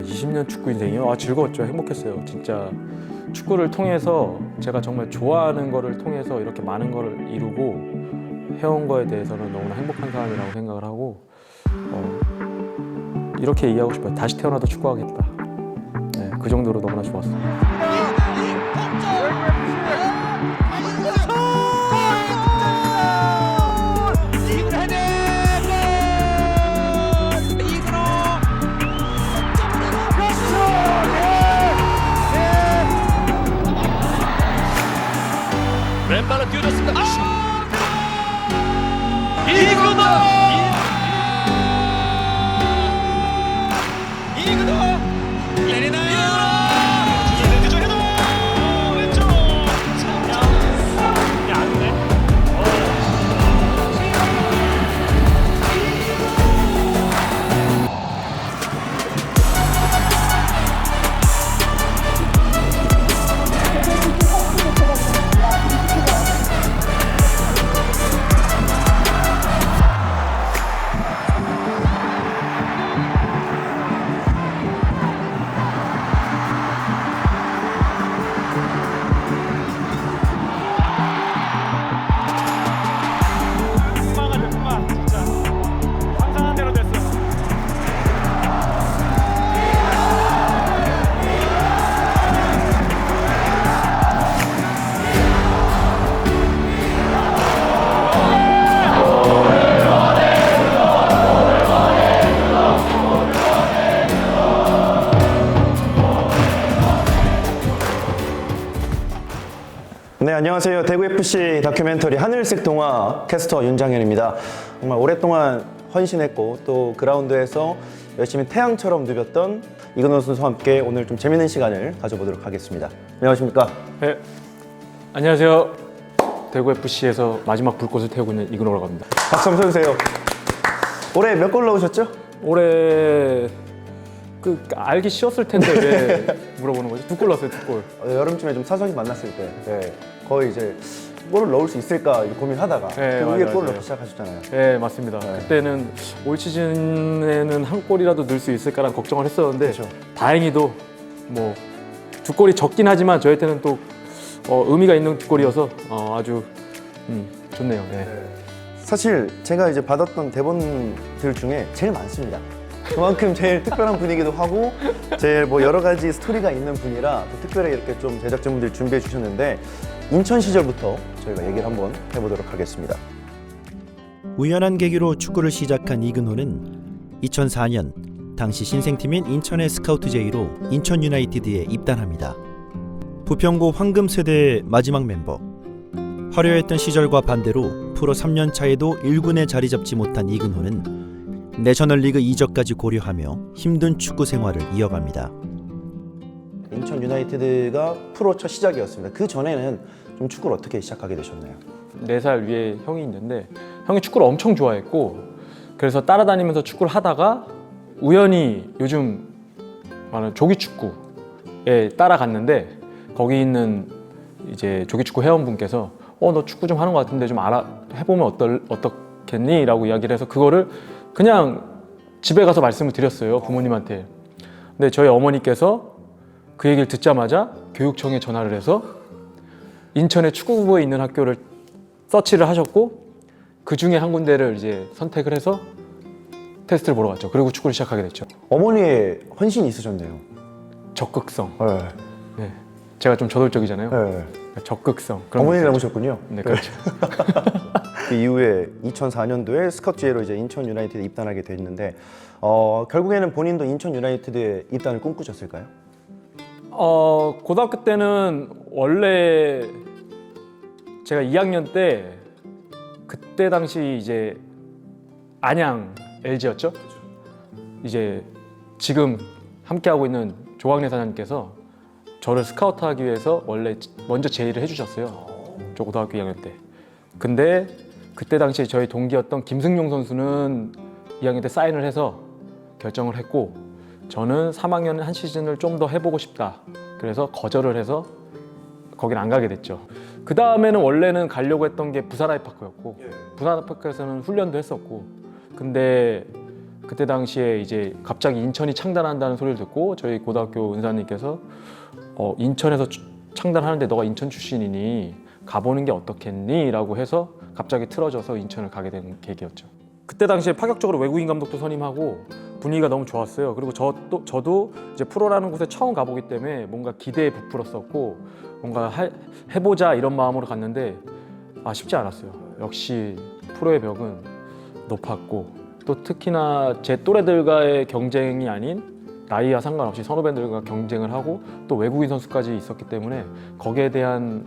20년 축구 인생이요? 즐거웠죠. 행복했어요. 진짜 축구를 통해서 제가 정말 좋아하는 거를 통해서 이렇게 많은 거를 이루고 해온 거에 대해서는 너무나 행복한 사람이라고 생각을 하고 이렇게 얘기하고 싶어요. 다시 태어나도 축구하겠다. 네, 그 정도로 너무나 좋았어요. 왼발로 뛰어줬습니다. 이근호! 내리나요? 이근호! 왼쪽! 안 돼? 네, 안녕하세요. 대구FC 다큐멘터리 하늘색 동화 캐스터 윤장현입니다. 정말 오랫동안 헌신했고 또 그라운드에서 열심히 태양처럼 누볐던 이근호 선수와 함께 오늘 좀 재밌는 시간을 가져보도록 하겠습니다. 안녕하십니까? 네, 안녕하세요. 대구 FC에서 마지막 불꽃을 태우고 있는 이근호라고 합니다. 박수 한번 쳐주세요. 올해 몇 골 넣으셨죠? 올해 알기 쉬웠을 텐데 왜 물어보는 거지? 2골 넣었어요, 2골. 여름쯤에 좀 사석이 만났을 때 네, 거의 이제 골을 넣을 수 있을까 고민하다가 네, 그 위에 맞아요. 골을 넣기 시작하셨잖아요. 네, 맞습니다. 네. 그때는 올 시즌에는 한 골이라도 넣을 수 있을까라는 걱정을 했었는데 그렇죠. 다행히도 뭐 2골이 적긴 하지만 저희한테는 또 의미가 있는 2골이어서 아주 좋네요. 네. 사실 제가 이제 받았던 대본들 중에 제일 많습니다. 그만큼 제일 특별한 분이기도 하고 제일 뭐 여러 가지 스토리가 있는 분이라 또 특별히 이렇게 좀 제작진분들이 준비해 주셨는데 인천 시절부터 저희가 얘기를 한번 해보도록 하겠습니다. 우연한 계기로 축구를 시작한 이근호는 2004년 당시 신생팀인 인천의 스카우트 제의로 인천 유나이티드에 입단합니다. 부평고 황금 세대의 마지막 멤버. 화려했던 시절과 반대로 프로 3년 차에도 1군에 자리 잡지 못한 이근호는 내셔널리그 이적까지 고려하며 힘든 축구 생활을 이어갑니다. 인천 유나이티드가 프로 첫 시작이었습니다. 그 전에는 좀 축구를 어떻게 시작하게 되셨나요? 4살 위에 형이 있는데 형이 축구를 엄청 좋아했고 그래서 따라다니면서 축구를 하다가 우연히 요즘 많은 조기축구에 따라갔는데 거기 있는 이제 조기축구 회원분께서 너 축구 좀 하는 것 같은데 좀 해보면 어떻겠니? 라고 이야기를 해서 그거를 그냥 집에 가서 말씀을 드렸어요, 부모님한테. 근데 저희 어머니께서 그 얘기를 듣자마자 교육청에 전화를 해서 인천의 축구부에 있는 학교를 서치를 하셨고 그 중에 한 군데를 이제 선택을 해서 테스트를 보러 갔죠. 그리고 축구를 시작하게 됐죠. 어머니의 헌신이 있으셨네요. 적극성. 네. 네. 제가 좀 저돌적이잖아요. 네. 적극성. 그런 어머니 거 있었죠. 닮으셨군요. 네, 그렇죠. 그 이후에 2004년도에 스카우트 제의로 이제 인천 유나이티드에 입단하게 됐는데 결국에는 본인도 인천 유나이티드에 입단을 꿈꾸셨을까요? 고등학교 때는 원래 제가 2학년 때 그때 당시 이제 안양 LG였죠. 이제 지금 함께하고 있는 조광래 사장님께서 저를 스카우트하기 위해서 원래 먼저 제의를 해주셨어요. 저 고등학교 2학년 때. 근데 그때 당시 저희 동기였던 김승용 선수는 2학년 때 사인을 해서 결정을 했고 저는 3학년 한 시즌을 좀 더 해보고 싶다. 그래서 거절을 해서 거긴 안 가게 됐죠. 그 다음에는 원래는 가려고 했던 게 부산 아이파크였고 부산 아이파크에서는 훈련도 했었고 근데 그때 당시에 이제 갑자기 인천이 창단한다는 소리를 듣고 저희 고등학교 은사님께서 인천에서 창단하는데 너가 인천 출신이니 가보는 게 어떻겠니? 라고 해서 갑자기 틀어져서 인천을 가게 된 계기였죠. 그때 당시에 파격적으로 외국인 감독도 선임하고 분위기가 너무 좋았어요. 그리고 저도 이제 프로라는 곳에 처음 가보기 때문에 뭔가 기대에 부풀었었고 뭔가 해보자 이런 마음으로 갔는데 쉽지 않았어요. 역시 프로의 벽은 높았고 또 특히나 제 또래들과의 경쟁이 아닌 나이와 상관없이 선후배들과 경쟁을 하고 또 외국인 선수까지 있었기 때문에 거기에 대한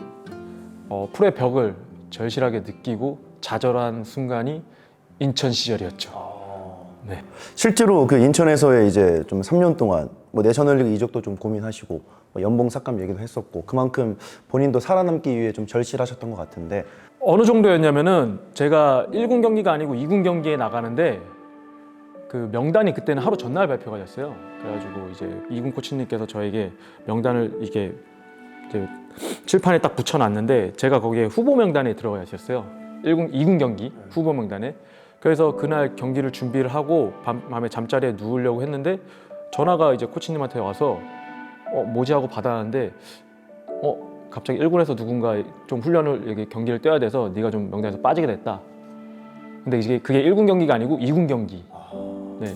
프로의 벽을 절실하게 느끼고 좌절한 순간이 인천 시절이었죠. 네. 실제로 그 인천에서의 이제 좀 3년 동안 뭐 내셔널리그 이적도 좀 고민하시고 뭐 연봉 삭감 얘기도 했었고 그만큼 본인도 살아남기 위해 좀 절실하셨던 것 같은데 어느 정도였냐면은 제가 1군 경기가 아니고 2군 경기에 나가는데 그 명단이 그때는 하루 전날 발표가 됐어요. 그래가지고 이제 2군 코치님께서 저에게 명단을 이게 이제 칠판에 딱 붙여놨는데 제가 거기에 후보 명단에 들어가 있었어요. 2군 경기 후보 명단에. 그래서 그날 경기를 준비를 하고 밤에 잠자리에 누우려고 했는데 전화가 이제 코치님한테 와서 뭐지 하고 받았는데 갑자기 1군에서 누군가 좀 훈련을 이렇게 경기를 뛰어야 돼서 네가 좀 명단에서 빠지게 됐다. 근데 이게 그게 1군 경기가 아니고 2군 경기. 네.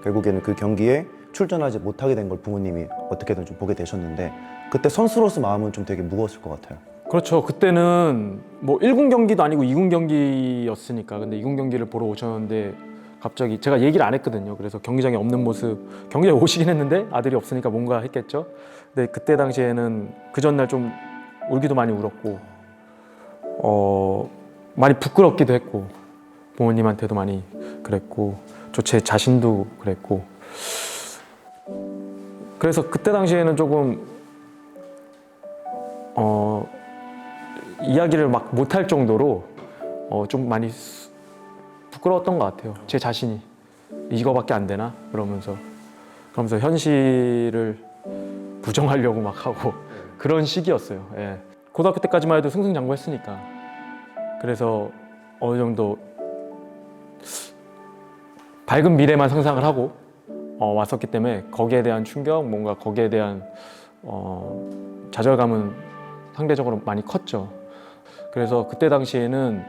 결국에는 그 경기에 출전하지 못하게 된 걸 부모님이 어떻게든 좀 보게 되셨는데 그때 선수로서 마음은 좀 되게 무거웠을 것 같아요. 그렇죠. 그때는 뭐 1군 경기도 아니고 2군 경기였으니까. 근데 2군 경기를 보러 오셨는데 갑자기 제가 얘기를 안 했거든요. 그래서 경기장에 없는 모습, 경기장에 오시긴 했는데 아들이 없으니까 뭔가 했겠죠. 근데 그때 당시에는 그 전날 좀 울기도 많이 울었고 많이 부끄럽기도 했고 부모님한테도 많이 그랬고 제 자신도 그랬고 그래서 그때 당시에는 조금 이야기를 막 못할 정도로 좀 많이 부끄러웠던 것 같아요. 제 자신이 이거밖에 안 되나? 그러면서 현실을 부정하려고 막 하고 그런 시기였어요. 예. 고등학교 때까지만 해도 승승장구했으니까 그래서 어느 정도 밝은 미래만 상상을 하고 왔었기 때문에 거기에 대한 충격, 뭔가 거기에 대한 좌절감은 상대적으로 많이 컸죠. 그래서 그때 당시에는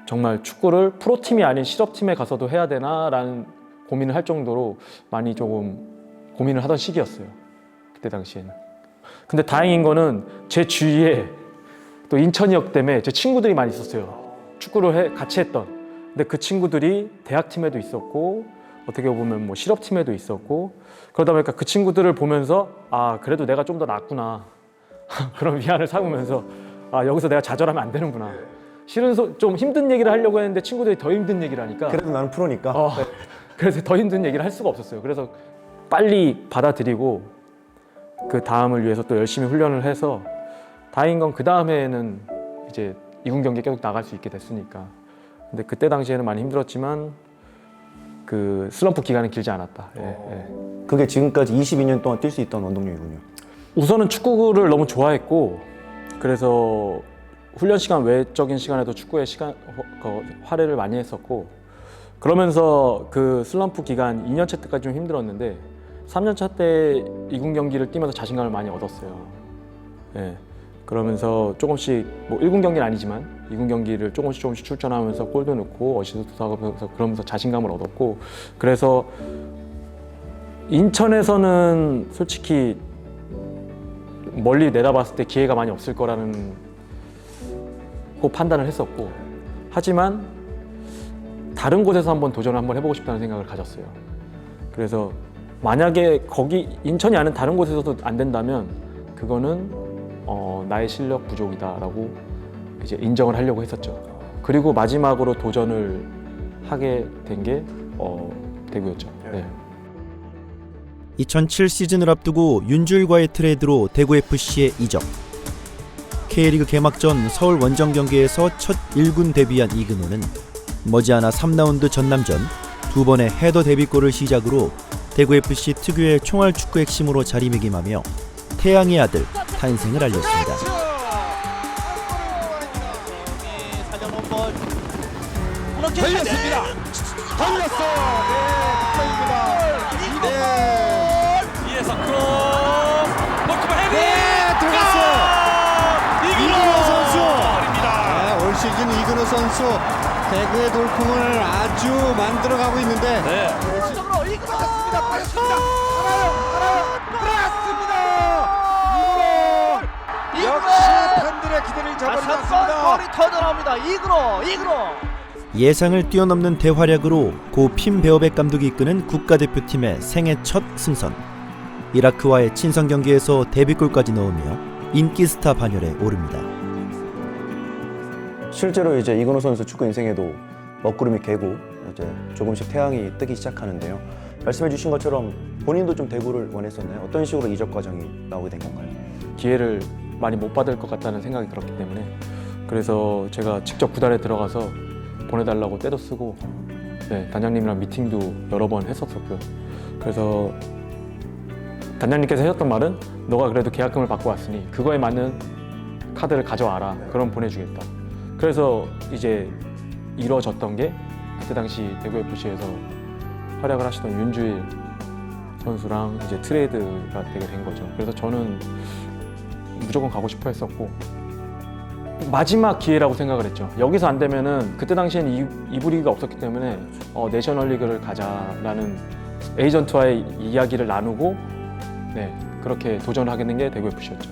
정말 축구를 프로팀이 아닌 실업팀에 가서도 해야 되나라는 고민을 할 정도로 많이 조금 고민을 하던 시기였어요. 그때 당시에는. 근데 다행인 거는 제 주위에 또 인천이었기 때문에 제 친구들이 많이 있었어요. 축구를 같이 했던. 근데 그 친구들이 대학팀에도 있었고 어떻게 보면 뭐 실업팀에도 있었고 그러다 보니까 그 친구들을 보면서 그래도 내가 좀 더 낫구나. 그런 위안을 삼으면서 여기서 내가 좌절하면 안 되는구나. 실은 좀 힘든 얘기를 하려고 했는데 친구들이 더 힘든 얘기를 하니까 그래도 나는 프로니까 그래서 더 힘든 얘기를 할 수가 없었어요. 그래서 빨리 받아들이고 그 다음을 위해서 또 열심히 훈련을 해서 다행인 건 그 다음에는 이제 2군 경기에 계속 나갈 수 있게 됐으니까. 근데 그때 당시에는 많이 힘들었지만 그 슬럼프 기간은 길지 않았다. 예. 그게 지금까지 22년 동안 뛸 수 있던 원동력이군요. 우선은 축구를 너무 좋아했고 그래서 훈련 시간 외적인 시간에도 축구에 활애를 많이 했었고 그러면서 그 슬럼프 기간 2년차 때까지 좀 힘들었는데 3년차 때 2군 경기를 뛰면서 자신감을 많이 얻었어요. 예. 그러면서 조금씩 뭐 1군 경기는 아니지만 2군 경기를 조금씩 출전하면서 골도 넣고 어시스트도 하면서 그러면서 자신감을 얻었고 그래서 인천에서는 솔직히 멀리 내다봤을 때 기회가 많이 없을 거라는 판단을 했었고 하지만 다른 곳에서 한번 도전을 한번 해보고 싶다는 생각을 가졌어요. 그래서 만약에 거기 인천이 아닌 다른 곳에서도 안 된다면 그거는 나의 실력 부족이다라고 이제 인정을 하려고 했었죠. 그리고 마지막으로 도전을 하게 된 게 대구였죠. 네. 2007 시즌을 앞두고 윤주일과의 트레이드로 대구FC에 이적. K리그 개막전 서울 원정 경기에서 첫 1군 데뷔한 이근호는 머지않아 3라운드 전남전 2번의 헤더 데뷔골을 시작으로 대구FC 특유의 총알 축구 핵심으로 자리매김하며 태양의 아들 탄생을 알렸습니다. 걸렸습니다. 걸렸어요. 네, 득점입니다. 네. 이에서 크로스 골키퍼 헤딩 네, 들어갔어요. 이근호 선수. 골입니다. 네, 올 시즌 이근호 선수 대구의 돌풍을 아주 만들어가고 있는데 네. 쪽으로 이근호 빠졌습니다. 이근호 역시 팬들의 기대를 저버렸습니다. 골이 터져나옵니다. 이근호. 예상을 뛰어넘는 대활약으로 고 핀 베어백 감독이 이끄는 국가대표팀의 생애 첫 승선. 이라크와의 친선 경기에서 데뷔골까지 넣으며 인기 스타 반열에 오릅니다. 실제로 이제 이근호 선수 축구 인생에도 먹구름이 개고 이제 조금씩 태양이 뜨기 시작하는데요. 말씀해주신 것처럼 본인도 좀 대구를 원했었나요? 어떤 식으로 이적 과정이 나오게 된 건가요? 기회를 많이 못 받을 것 같다는 생각이 들었기 때문에 그래서 제가 직접 구단에 들어가서 보내달라고 때도 쓰고 네, 단장님이랑 미팅도 여러 번 했었었고요. 그래서 단장님께서 하셨던 말은 너가 그래도 계약금을 받고 왔으니 그거에 맞는 카드를 가져와라. 그럼 보내주겠다. 그래서 이제 이루어졌던 게 그때 당시 대구FC에서 활약을 하시던 윤주일 선수랑 이제 트레이드가 되게 된 거죠. 그래서 저는 무조건 가고 싶어 했었고 마지막 기회라고 생각을 했죠. 여기서 안 되면은 그때 당시에는 이부리그가 없었기 때문에 내셔널리그를 가자라는 에이전트와의 이야기를 나누고 네, 그렇게 도전을 하게 된 게 대구FC였죠.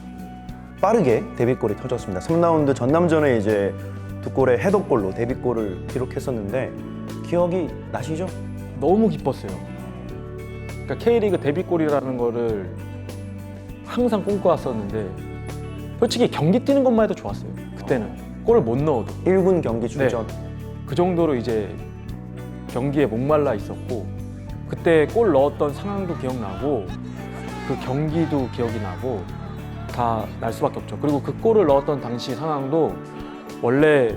빠르게 데뷔골이 터졌습니다. 3라운드 전남전에 이제 두 골의 헤더골로 데뷔골을 기록했었는데 기억이 나시죠? 너무 기뻤어요. 그러니까 K리그 데뷔골이라는 거를 항상 꿈꿔왔었는데 솔직히 경기 뛰는 것만 해도 좋았어요. 그때는 골을 못 넣어도 1군 경기 출전. 그 정도로 이제 경기에 목말라 있었고 그때 골 넣었던 상황도 기억나고 그 경기도 기억이 나고 다 날 수밖에 없죠. 그리고 그 골을 넣었던 당시 상황도 원래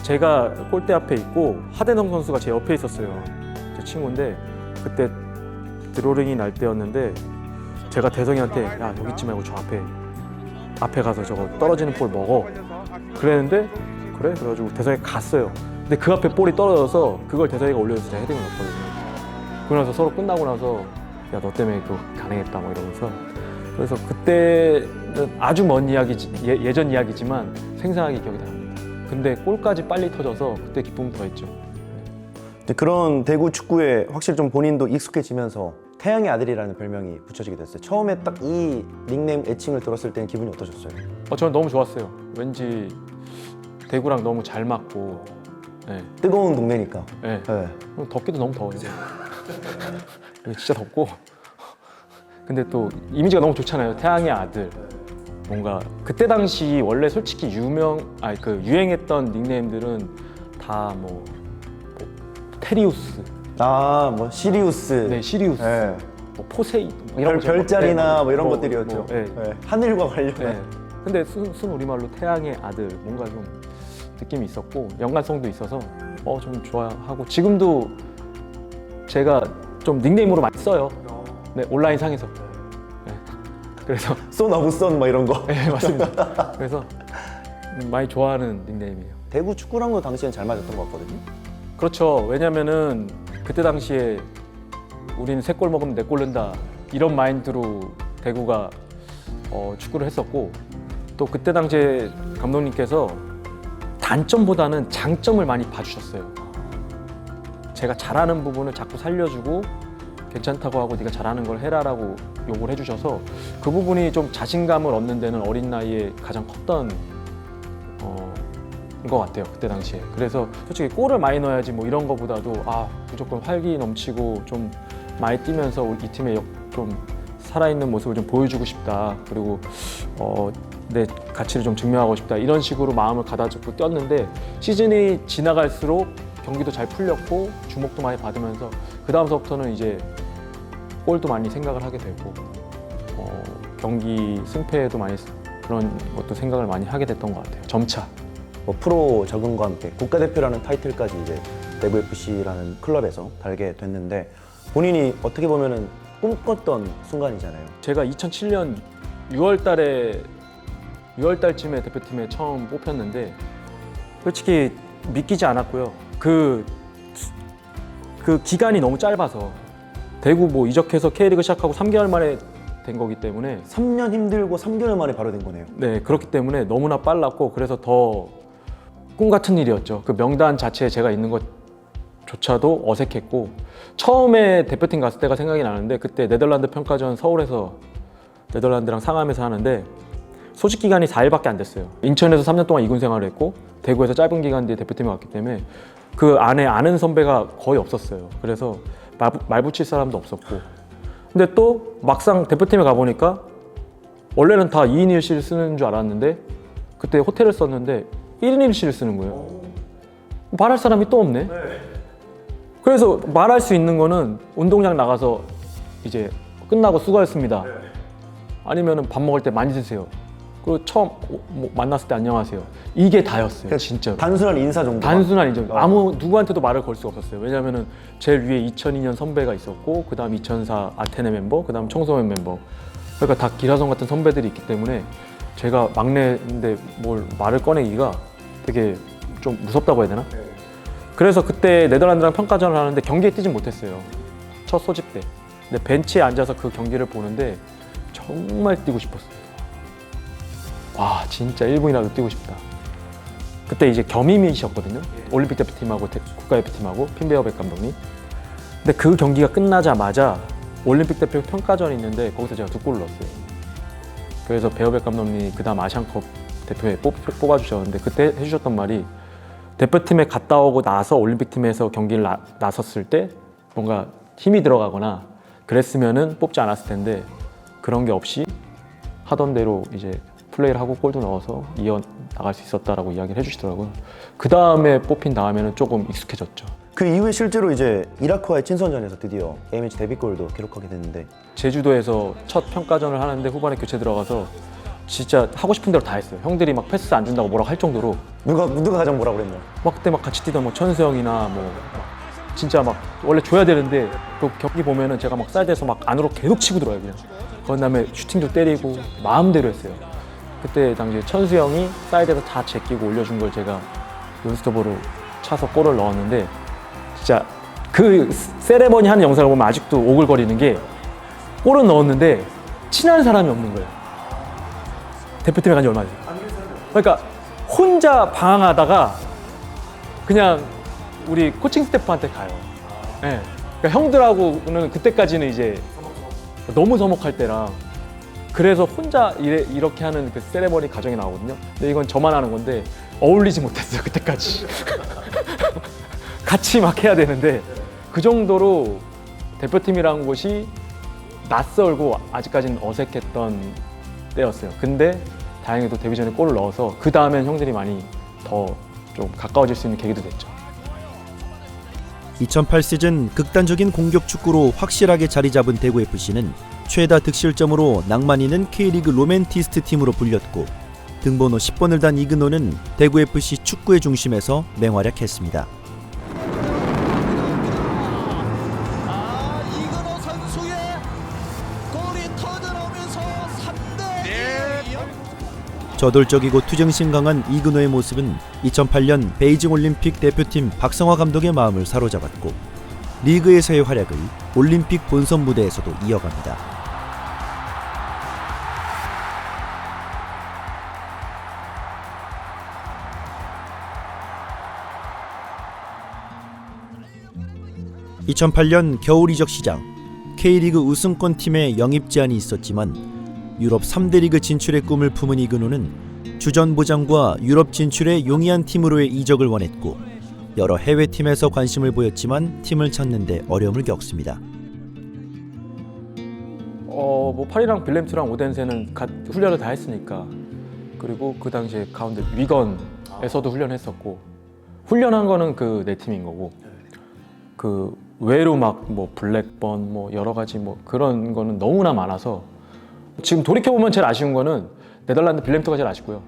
제가 골대 앞에 있고 하대성 선수가 제 옆에 있었어요. 제 친구인데 그때 드로링이 날 때였는데 제가 대성이한테 야 여기 있지 말고 저 앞에 가서 저거 떨어지는 볼 먹어 그랬는데 그래? 그래가지고 대성이 갔어요. 근데 그 앞에 볼이 떨어져서 그걸 대성이가 올려줘서 제가 헤딩을 넣었거든요. 그러고 나서 서로 끝나고 나서 야 너 때문에 그거 가능했다 뭐 이러면서 그래서 그때는 아주 먼 예전 이야기지만 생생하게 기억이 납니다. 근데 골까지 빨리 터져서 그때 기쁨 더했죠. 근데 그런 대구 축구에 확실히 좀 본인도 익숙해지면서 태양의 아들이라는 별명이 붙여지게 됐어요. 처음에 딱 이 닉네임 애칭을 들었을 때는 기분이 어떠셨어요? 저는 너무 좋았어요. 왠지 대구랑 너무 잘 맞고 네. 뜨거운 동네니까. 네. 네. 덥기도 너무 더워요. 진짜 덥고 근데 또 이미지가 너무 좋잖아요. 태양의 아들. 뭔가 그때 당시 원래 솔직히 유행했던 닉네임들은 다 뭐 테리우스, 뭐 시리우스. 네 시리우스, 네. 뭐 포세이 이런 거죠. 별자리나 뭐 이런 뭐, 것들이었죠. 뭐, 네. 네. 하늘과 관련한. 네. 근데 순 우리말로 태양의 아들 뭔가 좀 느낌이 있었고 연관성도 있어서 좀 좋아하고 지금도 제가 좀 닉네임으로 많이 써요. 네, 온라인 상에서. 네. 그래서 쏜 어브 쏜 뭐 이런 거. 네 맞습니다. 그래서 많이 좋아하는 닉네임이에요. 대구 축구랑도 당시엔 잘 맞았던 것 같거든요. 그렇죠. 왜냐면은 그때 당시에 우리는 3골 먹으면 4골 넣는다 이런 마인드로 대구가 축구를 했었고 또 그때 당시에 감독님께서 단점보다는 장점을 많이 봐주셨어요. 제가 잘하는 부분을 자꾸 살려주고 괜찮다고 하고 네가 잘하는 걸 해라라고 요구를 해주셔서 그 부분이 좀 자신감을 얻는 데는 어린 나이에 가장 컸던 것 같아요. 그때 당시에. 그래서 솔직히 골을 많이 넣어야지 뭐 이런 거보다도 무조건 활기 넘치고 좀 많이 뛰면서 이 팀의 좀 살아있는 모습을 좀 보여주고 싶다. 그리고 내 가치를 좀 증명하고 싶다. 이런 식으로 마음을 가다잡고 뛰었는데 시즌이 지나갈수록 경기도 잘 풀렸고 주목도 많이 받으면서 그 다음서부터는 이제 골도 많이 생각을 하게 되고 경기 승패에도 많이 그런 것도 생각을 많이 하게 됐던 것 같아요. 점차. 뭐 프로 적응과 함께 국가대표라는 타이틀까지 이제 대구FC라는 클럽에서 달게 됐는데 본인이 어떻게 보면은 꿈꿨던 순간이잖아요. 제가 2007년 6월달쯤에 대표팀에 처음 뽑혔는데 솔직히 믿기지 않았고요. 그 그 기간이 너무 짧아서 대구 뭐 이적해서 K리그 시작하고 3개월 만에 된 거기 때문에 3년 힘들고 3개월 만에 바로 된 거네요. 네, 그렇기 때문에 너무나 빨랐고 그래서 더 꿈 같은 일이었죠. 그 명단 자체에 제가 있는 것조차도 어색했고 처음에 대표팀 갔을 때가 생각이 나는데 그때 네덜란드 평가전 서울에서 네덜란드랑 상암에서 하는데 소집 기간이 4일밖에 안 됐어요. 인천에서 3년 동안 2군 생활을 했고 대구에서 짧은 기간 뒤에 대표팀에 갔기 때문에 그 안에 아는 선배가 거의 없었어요. 그래서 말 붙일 사람도 없었고 근데 또 막상 대표팀에 가보니까 원래는 다 2인 1실 쓰는 줄 알았는데 그때 호텔을 썼는데 1인 1실을 쓰는 거예요. 말할 사람이 또 없네. 그래서 말할 수 있는 거는 운동장 나가서 이제 끝나고 수고하셨습니다. 아니면은 밥 먹을 때 많이 드세요. 그리고 처음 뭐 만났을 때 안녕하세요. 이게 다였어요, 진짜로. 단순한 인사 정도. 단순한 인정. 아무 누구한테도 말을 걸 수가 없었어요. 왜냐하면은 제일 위에 2002년 선배가 있었고, 그다음 2004 아테네 멤버, 그다음 청소년 멤버. 그러니까 다 기라성 같은 선배들이 있기 때문에 제가 막내인데 뭘 말을 꺼내기가 되게 좀 무섭다고 해야 되나? 그래서 그때 네덜란드랑 평가전을 하는데 경기에 뛰진 못했어요. 첫 소집 때. 근데 벤치에 앉아서 그 경기를 보는데 정말 뛰고 싶었어요. 와, 진짜 1분이라도 뛰고 싶다. 그때 이제 겸임이셨거든요. 올림픽 대표팀하고 국가대표팀하고 핀베어백 감독님. 근데 그 경기가 끝나자마자 올림픽 대표 평가전이 있는데 거기서 제가 2골을 넣었어요. 그래서 베어백 감독님이 그 다음 아시안컵 대표에 뽑아주셨는데 그때 해주셨던 말이 대표팀에 갔다 오고 나서 올림픽팀에서 경기를 나섰을 때 뭔가 힘이 들어가거나 그랬으면은 뽑지 않았을 텐데 그런 게 없이 하던 대로 이제 플레이를 하고 골도 넣어서 이어 나갈 수 있었다라고 이야기를 해주시더라고요. 그 다음에 뽑힌 다음에는 조금 익숙해졌죠. 그 이후에 실제로 이제 이라크와의 친선전에서 드디어 A매치 데뷔골도 기록하게 됐는데 제주도에서 첫 평가전을 하는데 후반에 교체 들어가서 진짜 하고 싶은 대로 다 했어요. 형들이 막 패스 안 준다고 뭐라고 할 정도로 누가 가장 뭐라 그랬나요? 막 그때 막 같이 뛰던 뭐 천수형이나 뭐 진짜 막 원래 줘야 되는데 그 경기 보면은 제가 막 사이드에서 막 안으로 계속 치고 들어요 그냥. 그런 다음에 슈팅도 때리고 마음대로 했어요. 그때 당시에 천수형이 사이드에서 다 제끼고 올려준 걸 제가 논스톱으로 차서 골을 넣었는데 진짜 그 세레머니 하는 영상을 보면 아직도 오글거리는 게 골은 넣었는데 친한 사람이 없는 거예요. 대표팀에 간 지 얼마 됐어요. 그러니까 혼자 방황하다가 그냥 우리 코칭 스태프한테 가요. 네. 그러니까 형들하고는 그때까지는 이제 너무 서먹할 때랑 그래서 혼자 이렇게 하는 그 세레머니 과정이 나오거든요. 근데 이건 저만 하는 건데 어울리지 못했어요 그때까지. 같이 막 해야 되는데 그 정도로 대표팀이라는 곳이 낯설고 아직까지는 어색했던 때였어요. 근데 다행히도 데뷔 전에 골을 넣어서 그 다음엔 형들이 많이 더 좀 가까워질 수 있는 계기도 됐죠. 2008 시즌 극단적인 공격 축구로 확실하게 자리 잡은 대구FC는 최다 득실점으로 낭만 있는 K리그 로맨티스트 팀으로 불렸고 등번호 10번을 단 이근호는 대구FC 축구의 중심에서 맹활약했습니다. 이근호 선수의 골이 터져나오면서 3대2. 저돌적이고 투정심 강한 이근호의 모습은 2008년 베이징 올림픽 대표팀 박성화 감독의 마음을 사로잡았고 리그에서의 활약을 올림픽 본선 무대에서도 이어갑니다. (2008년) 겨울 이적 시장 K리그 우승권 팀의 영입 제한이 있었지만 유럽 3대 리그 진출의 꿈을 품은 이근호는 주전 보장과 유럽 진출의 용이한 팀으로의 이적을 원했고 여러 해외 팀에서 관심을 보였지만 팀을 찾는데 어려움을 겪습니다. 뭐 파리랑 빌렘트랑 오덴세는 훈련을 다 했으니까 그리고 그 당시에 가운데 위건에서도 훈련했었고 훈련한 거는 그 네 팀인 거고 그 외로 막 뭐 블랙번 뭐 여러 가지 뭐 그런 거는 너무나 많아서 지금 돌이켜보면 제일 아쉬운 거는 네덜란드 빌렘트가 제일 아쉽고요.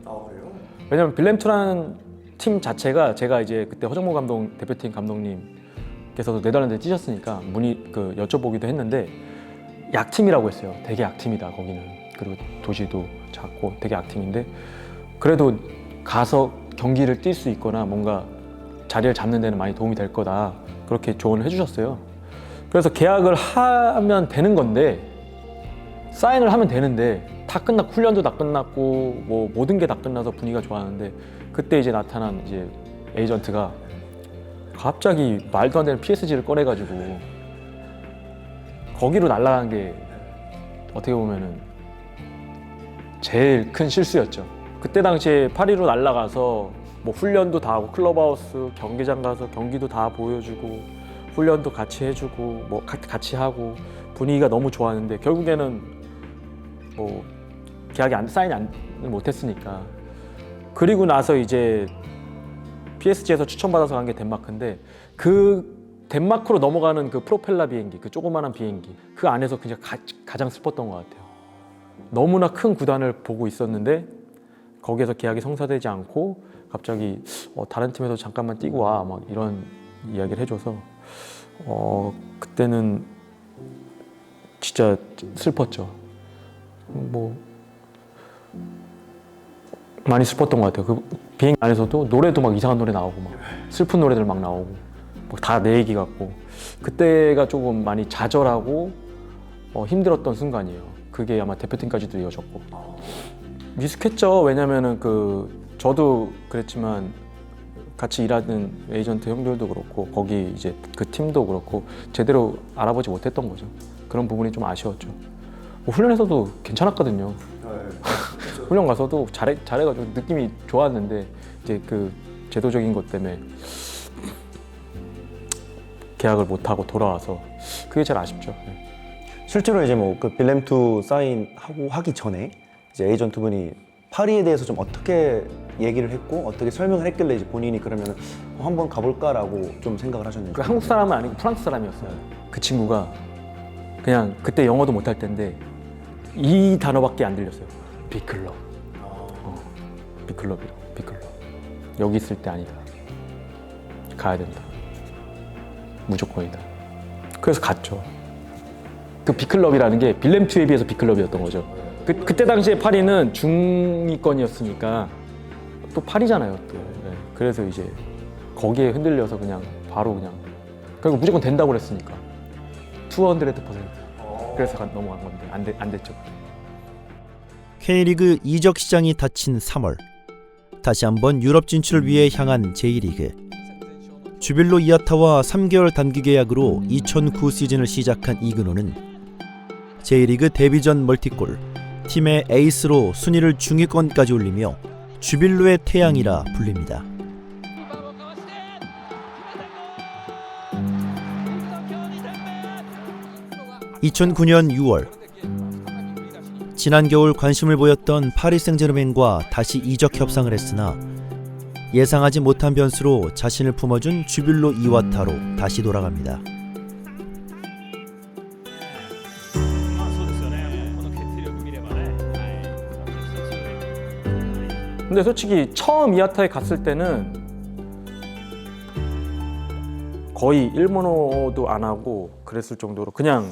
왜냐면 빌렘트라는 팀 자체가 제가 이제 그때 허정무 감독 대표팀 감독님께서도 네덜란드에 뛰셨으니까 여쭤보기도 했는데 약팀이라고 했어요. 되게 약팀이다 거기는. 그리고 도시도 작고 되게 약팀인데 그래도 가서 경기를 뛸 수 있거나 뭔가 자리를 잡는 데는 많이 도움이 될 거다. 그렇게 조언을 해주셨어요. 그래서 계약을 하면 되는 건데 사인을 하면 되는데 다 끝났고 훈련도 다 끝났고 뭐 모든 게 다 끝나서 분위기가 좋았는데 그때 이제 나타난 이제 에이전트가 갑자기 말도 안 되는 PSG를 꺼내가지고 거기로 날아간 게 어떻게 보면은 제일 큰 실수였죠. 그때 당시에 파리로 날아가서 뭐 훈련도 다 하고 클럽하우스 경기장 가서 경기도 다 보여주고 훈련도 같이 해주고 뭐 같이 하고 분위기가 너무 좋았는데 결국에는 뭐 계약이 사인을 못했으니까. 그리고 나서 이제 PSG에서 추천받아서 간 게 덴마크인데 그 덴마크로 넘어가는 그 프로펠러 비행기, 그 조그마한 비행기 그 안에서 그냥 가장 슬펐던 것 같아요. 너무나 큰 구단을 보고 있었는데 거기에서 계약이 성사되지 않고 갑자기 다른 팀에서 잠깐만 뛰고 와 막 이런 이야기를 해줘서 그때는 진짜 슬펐죠. 뭐 많이 슬펐던 것 같아요. 그 비행 안에서도 노래도 막 이상한 노래 나오고 막 슬픈 노래들 막 나오고 다 내 얘기 같고 그때가 조금 많이 좌절하고 힘들었던 순간이에요. 그게 아마 대표팀까지도 이어졌고 미숙했죠. 왜냐면은 저도 그랬지만 같이 일하는 에이전트 형들도 그렇고 거기 이제 그 팀도 그렇고 제대로 알아보지 못했던 거죠. 그런 부분이 좀 아쉬웠죠. 뭐 훈련에서도 괜찮았거든요. 훈련 가서도 잘해가지고 느낌이 좋았는데 이제 그 제도적인 것 때문에 계약을 못 하고 돌아와서 그게 제일 아쉽죠. 실제로 이제 뭐 그 빌렘2 하기 전에 이제 에이전트 분이 파리에 대해서 좀 어떻게 얘기를 했고 어떻게 설명을 했길래 이제 본인이 그러면 한번 가볼까라고 좀 생각을 하셨는지. 그 한국 사람은 아니고 프랑스 사람이었어요. 그 친구가 그냥 그때 영어도 못할 때인데 이 단어밖에 안 들렸어요. 빅클럽. 빅클럽이라고. 빅클럽. 여기 있을 때 아니다. 가야 된다. 무조건이다. 그래서 갔죠. 그 빅클럽이라는 게 빌렘2에 비해서 빅클럽이었던 거죠. 그때 당시에 파리는 중위권이었으니까 또 파리잖아요. 또. 네. 그래서 이제 거기에 흔들려서 그냥 바로 그냥 그리고 무조건 된다고 그랬으니까 200%. 그래서 넘어간 건데 안 됐죠. K리그 이적 시장이 닫힌 3월 다시 한번 유럽 진출을 위해 향한 J리그. 주빌로 이아타와 3개월 단기 계약으로 2009 시즌을 시작한 이근호는 J리그 데뷔전 멀티골, 팀의 에이스로 순위를 중위권까지 올리며 주빌로의 태양이라 불립니다. (2009년 6월) 지난 겨울 관심을 보였던 파리 생제르맹과 다시 이적 협상을 했으나 예상하지 못한 변수로 자신을 품어준 주빌로 이와타로 다시 돌아갑니다. 근데 솔직히 처음 이아타에 갔을 때는 거의 일본어도 안 하고 그랬을 정도로 그냥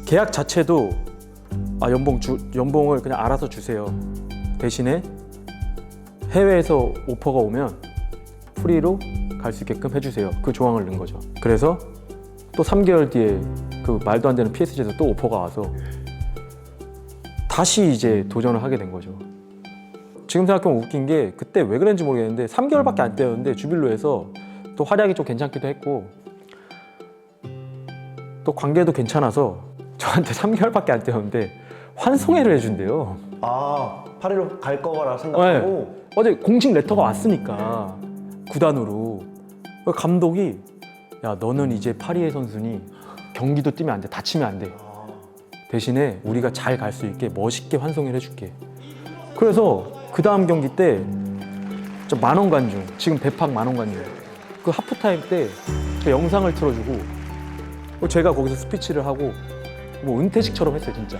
계약 자체도 연봉을 그냥 알아서 주세요. 대신에 해외에서 오퍼가 오면 프리로 갈 수 있게끔 해주세요. 그 조항을 넣은 거죠. 그래서 또 3개월 뒤에 그 말도 안 되는 PSG에서 또 오퍼가 와서 다시 이제 도전을 하게 된 거죠. 지금 생각하면 웃긴 게 그때 왜 그랬는지 모르겠는데 3개월밖에 안 되었는데 주빌로에서 또 활약이 좀 괜찮기도 했고 또 관계도 괜찮아서 저한테 3개월밖에 안 되었는데 환송회를 해준대요. 파리로 갈 거라 생각하고. 네. 어제 공식 레터가 왔으니까 구단으로 감독이 야 너는 이제 파리의 선수니 경기도 뛰면 안 돼. 다치면 안 돼. 대신에 우리가 잘 갈 수 있게 멋있게 환송회를 해줄게. 그래서 그 다음 경기 때 10,000원 관중, 지금 대팍 10,000원 관중 그 하프타임 때 그 영상을 틀어주고 제가 거기서 스피치를 하고 뭐 은퇴식처럼 했어요 진짜.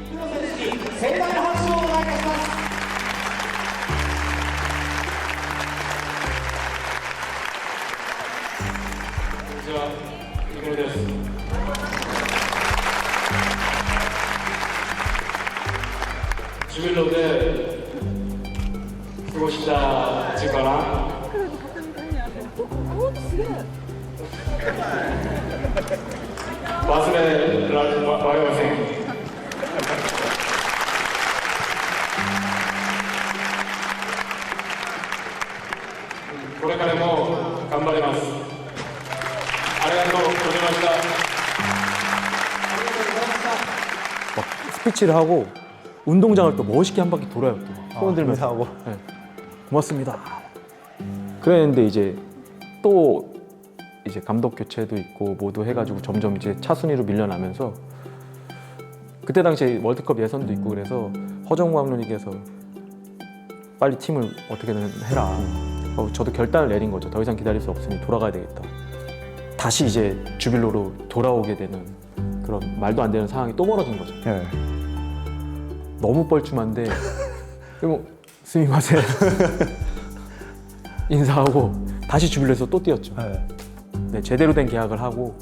주빌로 대 쓰고 싶다 질 거나? マスメラワイワセンこれからも頑張ります。ありがとうございました。 막 스피치를 하고 운동장을 또 멋있게 한 바퀴 돌아요. 또 손을 들면서 인사하고. 네. 고맙습니다. 그랬는데 이제 또 이제 감독 교체도 있고 모두 해가지고 점점 이제 차순위로 밀려나면서 그때 당시에 월드컵 예선도 있고 그래서 허정무 감독님께서 빨리 팀을 어떻게든 해라. 저도 결단을 내린 거죠. 더 이상 기다릴 수 없으니 돌아가야 되겠다. 다시 이제 주빌로로 돌아오게 되는 그런 말도 안 되는 상황이 또 벌어진 거죠. 네. 너무 뻘쭘한데 뭐 스미마세 인사하고 다시 주빌로에서 또 뛰었죠. 네. 네, 제대로 된 계약을 하고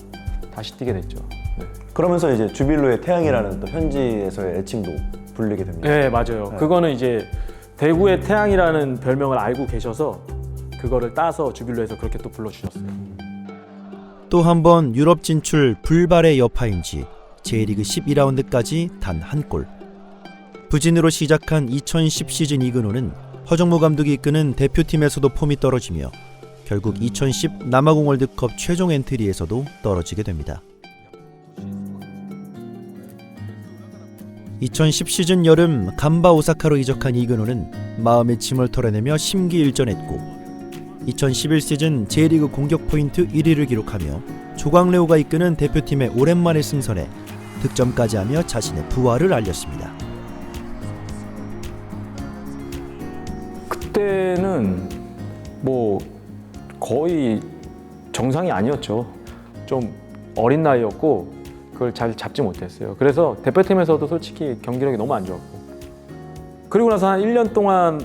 다시 뛰게 됐죠. 네, 그러면서 이제 주빌로의 태양이라는 또 현지에서의 애칭도 불리게 됩니다. 네, 맞아요. 네. 그거는 이제 대구의 태양이라는 별명을 알고 계셔서 그거를 따서 주빌로에서 그렇게 또 불러주셨어요. 또 한 번 유럽 진출 불발의 여파인지 J리그 12라운드까지 단 한 골. 부진으로 시작한 2010 시즌 이근호는 허정무 감독이 이끄는 대표팀에서도 폼이 떨어지며 결국 2010 남아공 월드컵 최종 엔트리에서도 떨어지게 됩니다. 2010 시즌 여름 간바 오사카로 이적한 이근호는 마음의 짐을 털어내며 심기일전했고 2011 시즌 J리그 공격 포인트 1위를 기록하며 조광래호가 이끄는 대표팀의 오랜만의 승선에 득점까지 하며 자신의 부활을 알렸습니다. 그때는 뭐 거의 정상이 아니었죠. 좀 어린 나이였고 그걸 잘 잡지 못했어요. 그래서 대표팀에서도 솔직히 경기력이 너무 안 좋았고 그리고 나서 한 1년 동안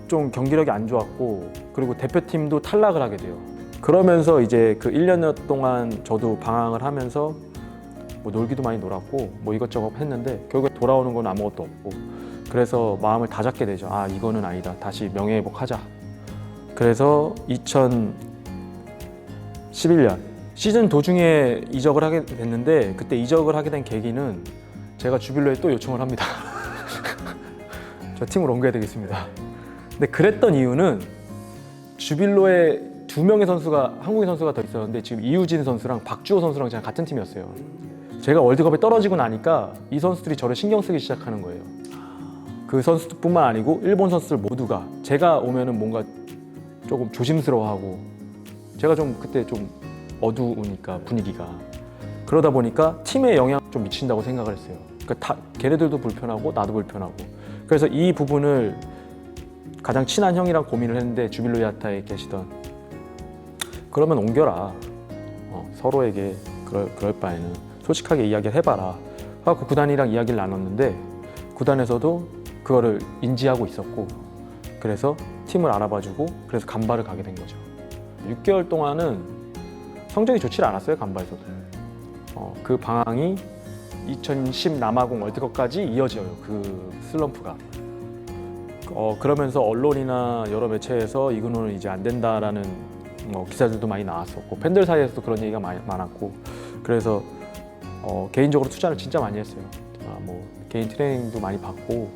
좀 경기력이 안 좋았고 그리고 대표팀도 탈락을 하게 돼요. 그러면서 이제 그 1년 동안 저도 방황을 하면서 뭐 놀기도 많이 놀았고 뭐 이것저것 했는데 결국에 돌아오는 건 아무것도 없고 그래서 마음을 다 잡게 되죠. 아 이거는 아니다. 다시 명예회복하자. 그래서 2011년 시즌 도중에 이적을 하게 됐는데 그때 이적을 하게 된 계기는 제가 주빌로에 또 요청을 합니다. 저 팀으로 옮겨야 되겠습니다. 근데 그랬던 이유는 주빌로에 2명의 선수가 한국인 선수가 더 있었는데 지금 이우진 선수랑 박주호 선수랑 제가 같은 팀이었어요. 제가 월드컵에 떨어지고 나니까 이 선수들이 저를 신경 쓰기 시작하는 거예요. 그 선수뿐만 아니고 일본 선수들 모두가 제가 오면은 뭔가 조금 조심스러워하고 제가 좀 그때 좀 어두우니까 분위기가 그러다 보니까 팀에 영향 좀 미친다고 생각을 했어요. 그러니까 걔네들도 불편하고 나도 불편하고 그래서 이 부분을 가장 친한 형이랑 고민을 했는데 주빌로 야타에 계시던 그러면 옮겨라. 서로에게 그럴 바에는 솔직하게 이야기를 해봐라. 하고 구단이랑 이야기를 나눴는데 구단에서도 그거를 인지하고 있었고 그래서 팀을 알아봐주고 그래서 간바를 가게 된 거죠. 6개월 동안은 성적이 좋지 않았어요. 간바에서도. 그 방황이 2010 남아공 월드컵까지 이어져요. 그 슬럼프가. 그러면서 언론이나 여러 매체에서 이근호는 이제 안 된다라는 기사들도 많이 나왔었고 팬들 사이에서도 그런 얘기가 많았고 그래서 개인적으로 투자를 진짜 많이 했어요. 뭐 개인 트레이닝도 많이 받고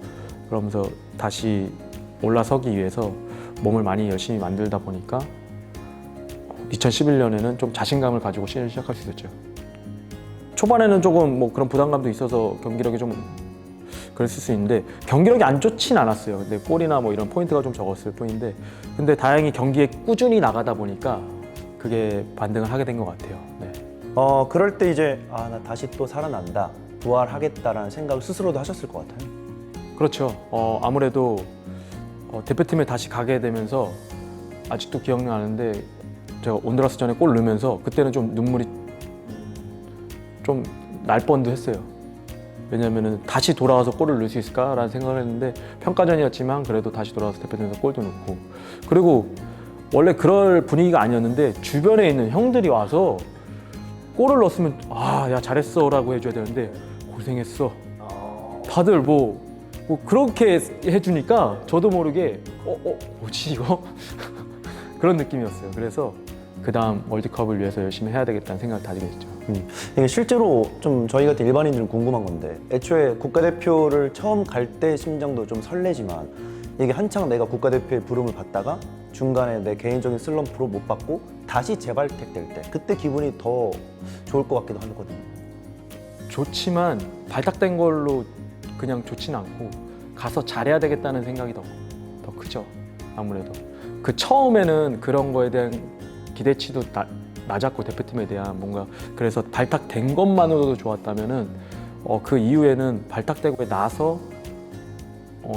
그러면서 다시 올라서기 위해서 몸을 많이 열심히 만들다 보니까 2011년에는 좀 자신감을 가지고 시즌을 시작할 수 있었죠. 초반에는 조금 뭐 그런 부담감도 있어서 경기력이 좀 그랬을 수 있는데 경기력이 안 좋진 않았어요. 근데 골이나 뭐 이런 포인트가 좀 적었을 뿐인데 근데 다행히 경기에 꾸준히 나가다 보니까 그게 반등을 하게 된 것 같아요. 네. 그럴 때 이제 나 다시 또 살아난다, 부활하겠다라는 생각을 스스로도 하셨을 것 같아요. 그렇죠. 아무래도 대표팀에 다시 가게 되면서 아직도 기억나는데 제가 온두라스 전에 골 넣으면서 그때는 좀 눈물이 좀 날 뻔도 했어요. 왜냐면은 다시 돌아와서 골을 넣을 수 있을까라는 생각을 했는데 평가전이었지만 그래도 다시 돌아와서 대표팀에서 골도 넣고 그리고 원래 그럴 분위기가 아니었는데 주변에 있는 형들이 와서 골을 넣었으면 야 잘했어라고 해줘야 되는데 고생했어. 다들 뭐 그렇게 해주니까 저도 모르게 뭐지 이거? 그런 느낌이었어요. 그래서 그 다음 월드컵을 위해서 열심히 해야 되겠다는 생각을 다지게 됐죠. 이게 실제로 좀 저희 같은 일반인들은 궁금한 건데 애초에 국가대표를 처음 갈 때 심정도 좀 설레지만 이게 한창 내가 국가대표의 부름을 받다가 중간에 내 개인적인 슬럼프로 못 받고 다시 재발택될 때 그때 기분이 더 좋을 것 같기도 하거든요. 좋지만 발탁된 걸로 그냥 좋지는 않고 가서 잘해야 되겠다는 생각이 더 크죠. 아무래도 그 처음에는 그런 거에 대한 기대치도 낮았고 대표팀에 대한 뭔가 그래서 발탁된 것만으로도 좋았다면은 그 이후에는 발탁되고 나서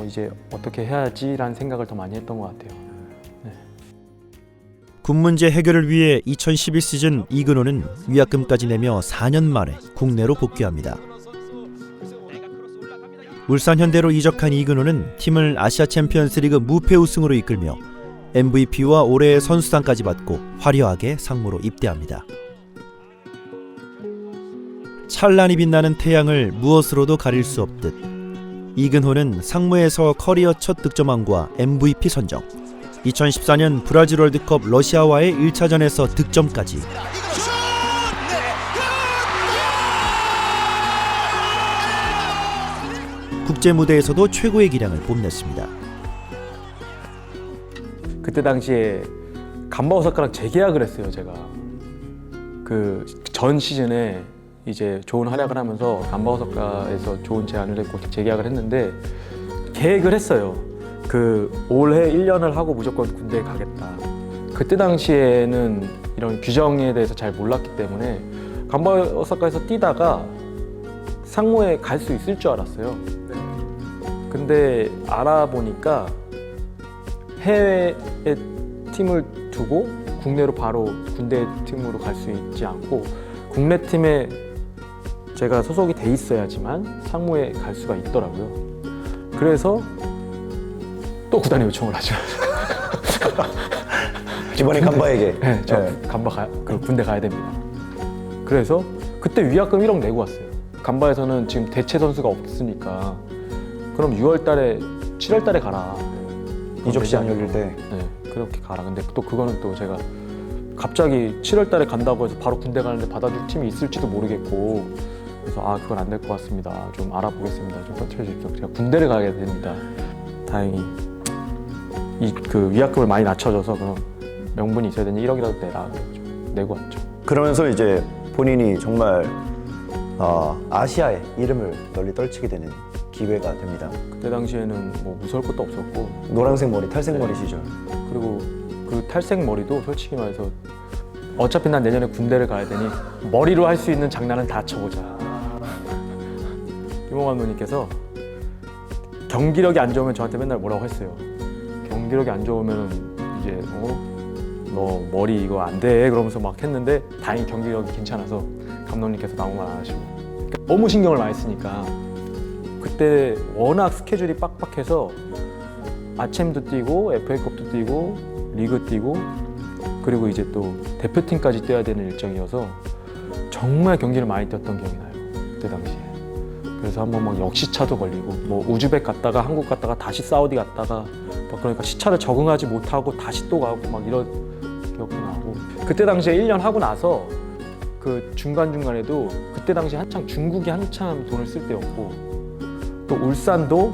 이제 어떻게 해야지라는 생각을 더 많이 했던 것 같아요. 군 문제 해결을 위해 2011 시즌 이근호는 위약금까지 내며 4년 만에 국내로 복귀합니다. 울산 현대로 이적한 이근호는 팀을 아시아 챔피언스리그 무패 우승으로 이끌며 MVP와 올해의 선수상까지 받고 화려하게 상무로 입대합니다. 찬란히 빛나는 태양을 무엇으로도 가릴 수 없듯 이근호는 상무에서 커리어 첫 득점왕과 MVP 선정, 2014년 브라질 월드컵 러시아와의 1차전에서 득점까지 국제 무대에서도 최고의 기량을 뽐냈습니다. 그때 당시에 간바 오사카랑 재계약을 했어요. 제가 그 전 시즌에 이제 좋은 활약을 하면서 간바 오사카에서 좋은 제안을 했고 재계약을 했는데 계획을 했어요. 그 올해 1년을 하고 무조건 군대에 가겠다. 그때 당시에는 이런 규정에 대해서 잘 몰랐기 때문에 간바 오사카에서 뛰다가 상무에 갈 수 있을 줄 알았어요. 근데 알아보니까 해외에 팀을 두고 국내로 바로 군대 팀으로 갈 수 있지 않고 국내 팀에 제가 소속이 돼 있어야지만 상무에 갈 수가 있더라고요. 그래서 또 구단에 요청을 하죠. 이번에 간바에게. 네, 저 간바 군대 가야 됩니다. 그래서 그때 위약금 1억 내고 왔어요. 간바에서는 지금 대체 선수가 없으니까 그럼 6월 달에 7월 달에 가라. 이적 시장 열릴 때. 네, 그렇게 가라. 근데 또 그거는 또 제가 갑자기 7월 달에 간다고 해서 바로 군대 가는데 받아줄 팀이 있을지도 모르겠고 그래서 그건 안 될 것 같습니다. 좀 알아보겠습니다. 좀 버텨주십시오. 제가 군대를 가게 됩니다. 다행히 그 위약금을 많이 낮춰줘서 그럼 명분이 있어야 되니 1억이라도 내라. 좀 내고 왔죠. 그러면서 이제 본인이 정말 아시아의 이름을 널리 떨치게 되는 기회가 됩니다. 그때 당시에는 뭐 무서울 것도 없었고 노란색 머리, 탈색 머리 시절. 그리고 그 탈색 머리도 솔직히 말해서 어차피 난 내년에 군대를 가야 되니 머리로 할 수 있는 장난은 다 쳐보자. 김홍 감독님께서 경기력이 안 좋으면 저한테 맨날 뭐라고 했어요. 경기력이 안 좋으면 이제 너 머리 이거 안 돼 그러면서 막 했는데 다행히 경기력이 괜찮아서 감독님께서 아무 말 안 하시고 너무 신경을 많이 쓰니까 그때 워낙 스케줄이 빡빡해서 아챔도 뛰고 FA컵도 뛰고 리그 뛰고 그리고 이제 또 대표팀까지 뛰어야 되는 일정이어서 정말 경기를 많이 뛰었던 기억이 나요. 그때 당시에. 그래서 한번 막 역시차도 걸리고 뭐 우즈벡 갔다가 한국 갔다가 다시 사우디 갔다가 막 그러니까 시차를 적응하지 못하고 다시 또 가고 막 이런 기억도 나고 그때 당시에 1년 하고 나서 그 중간중간에도 그때 당시에 한창 중국이 한참 돈을 쓸 때였고 또 울산도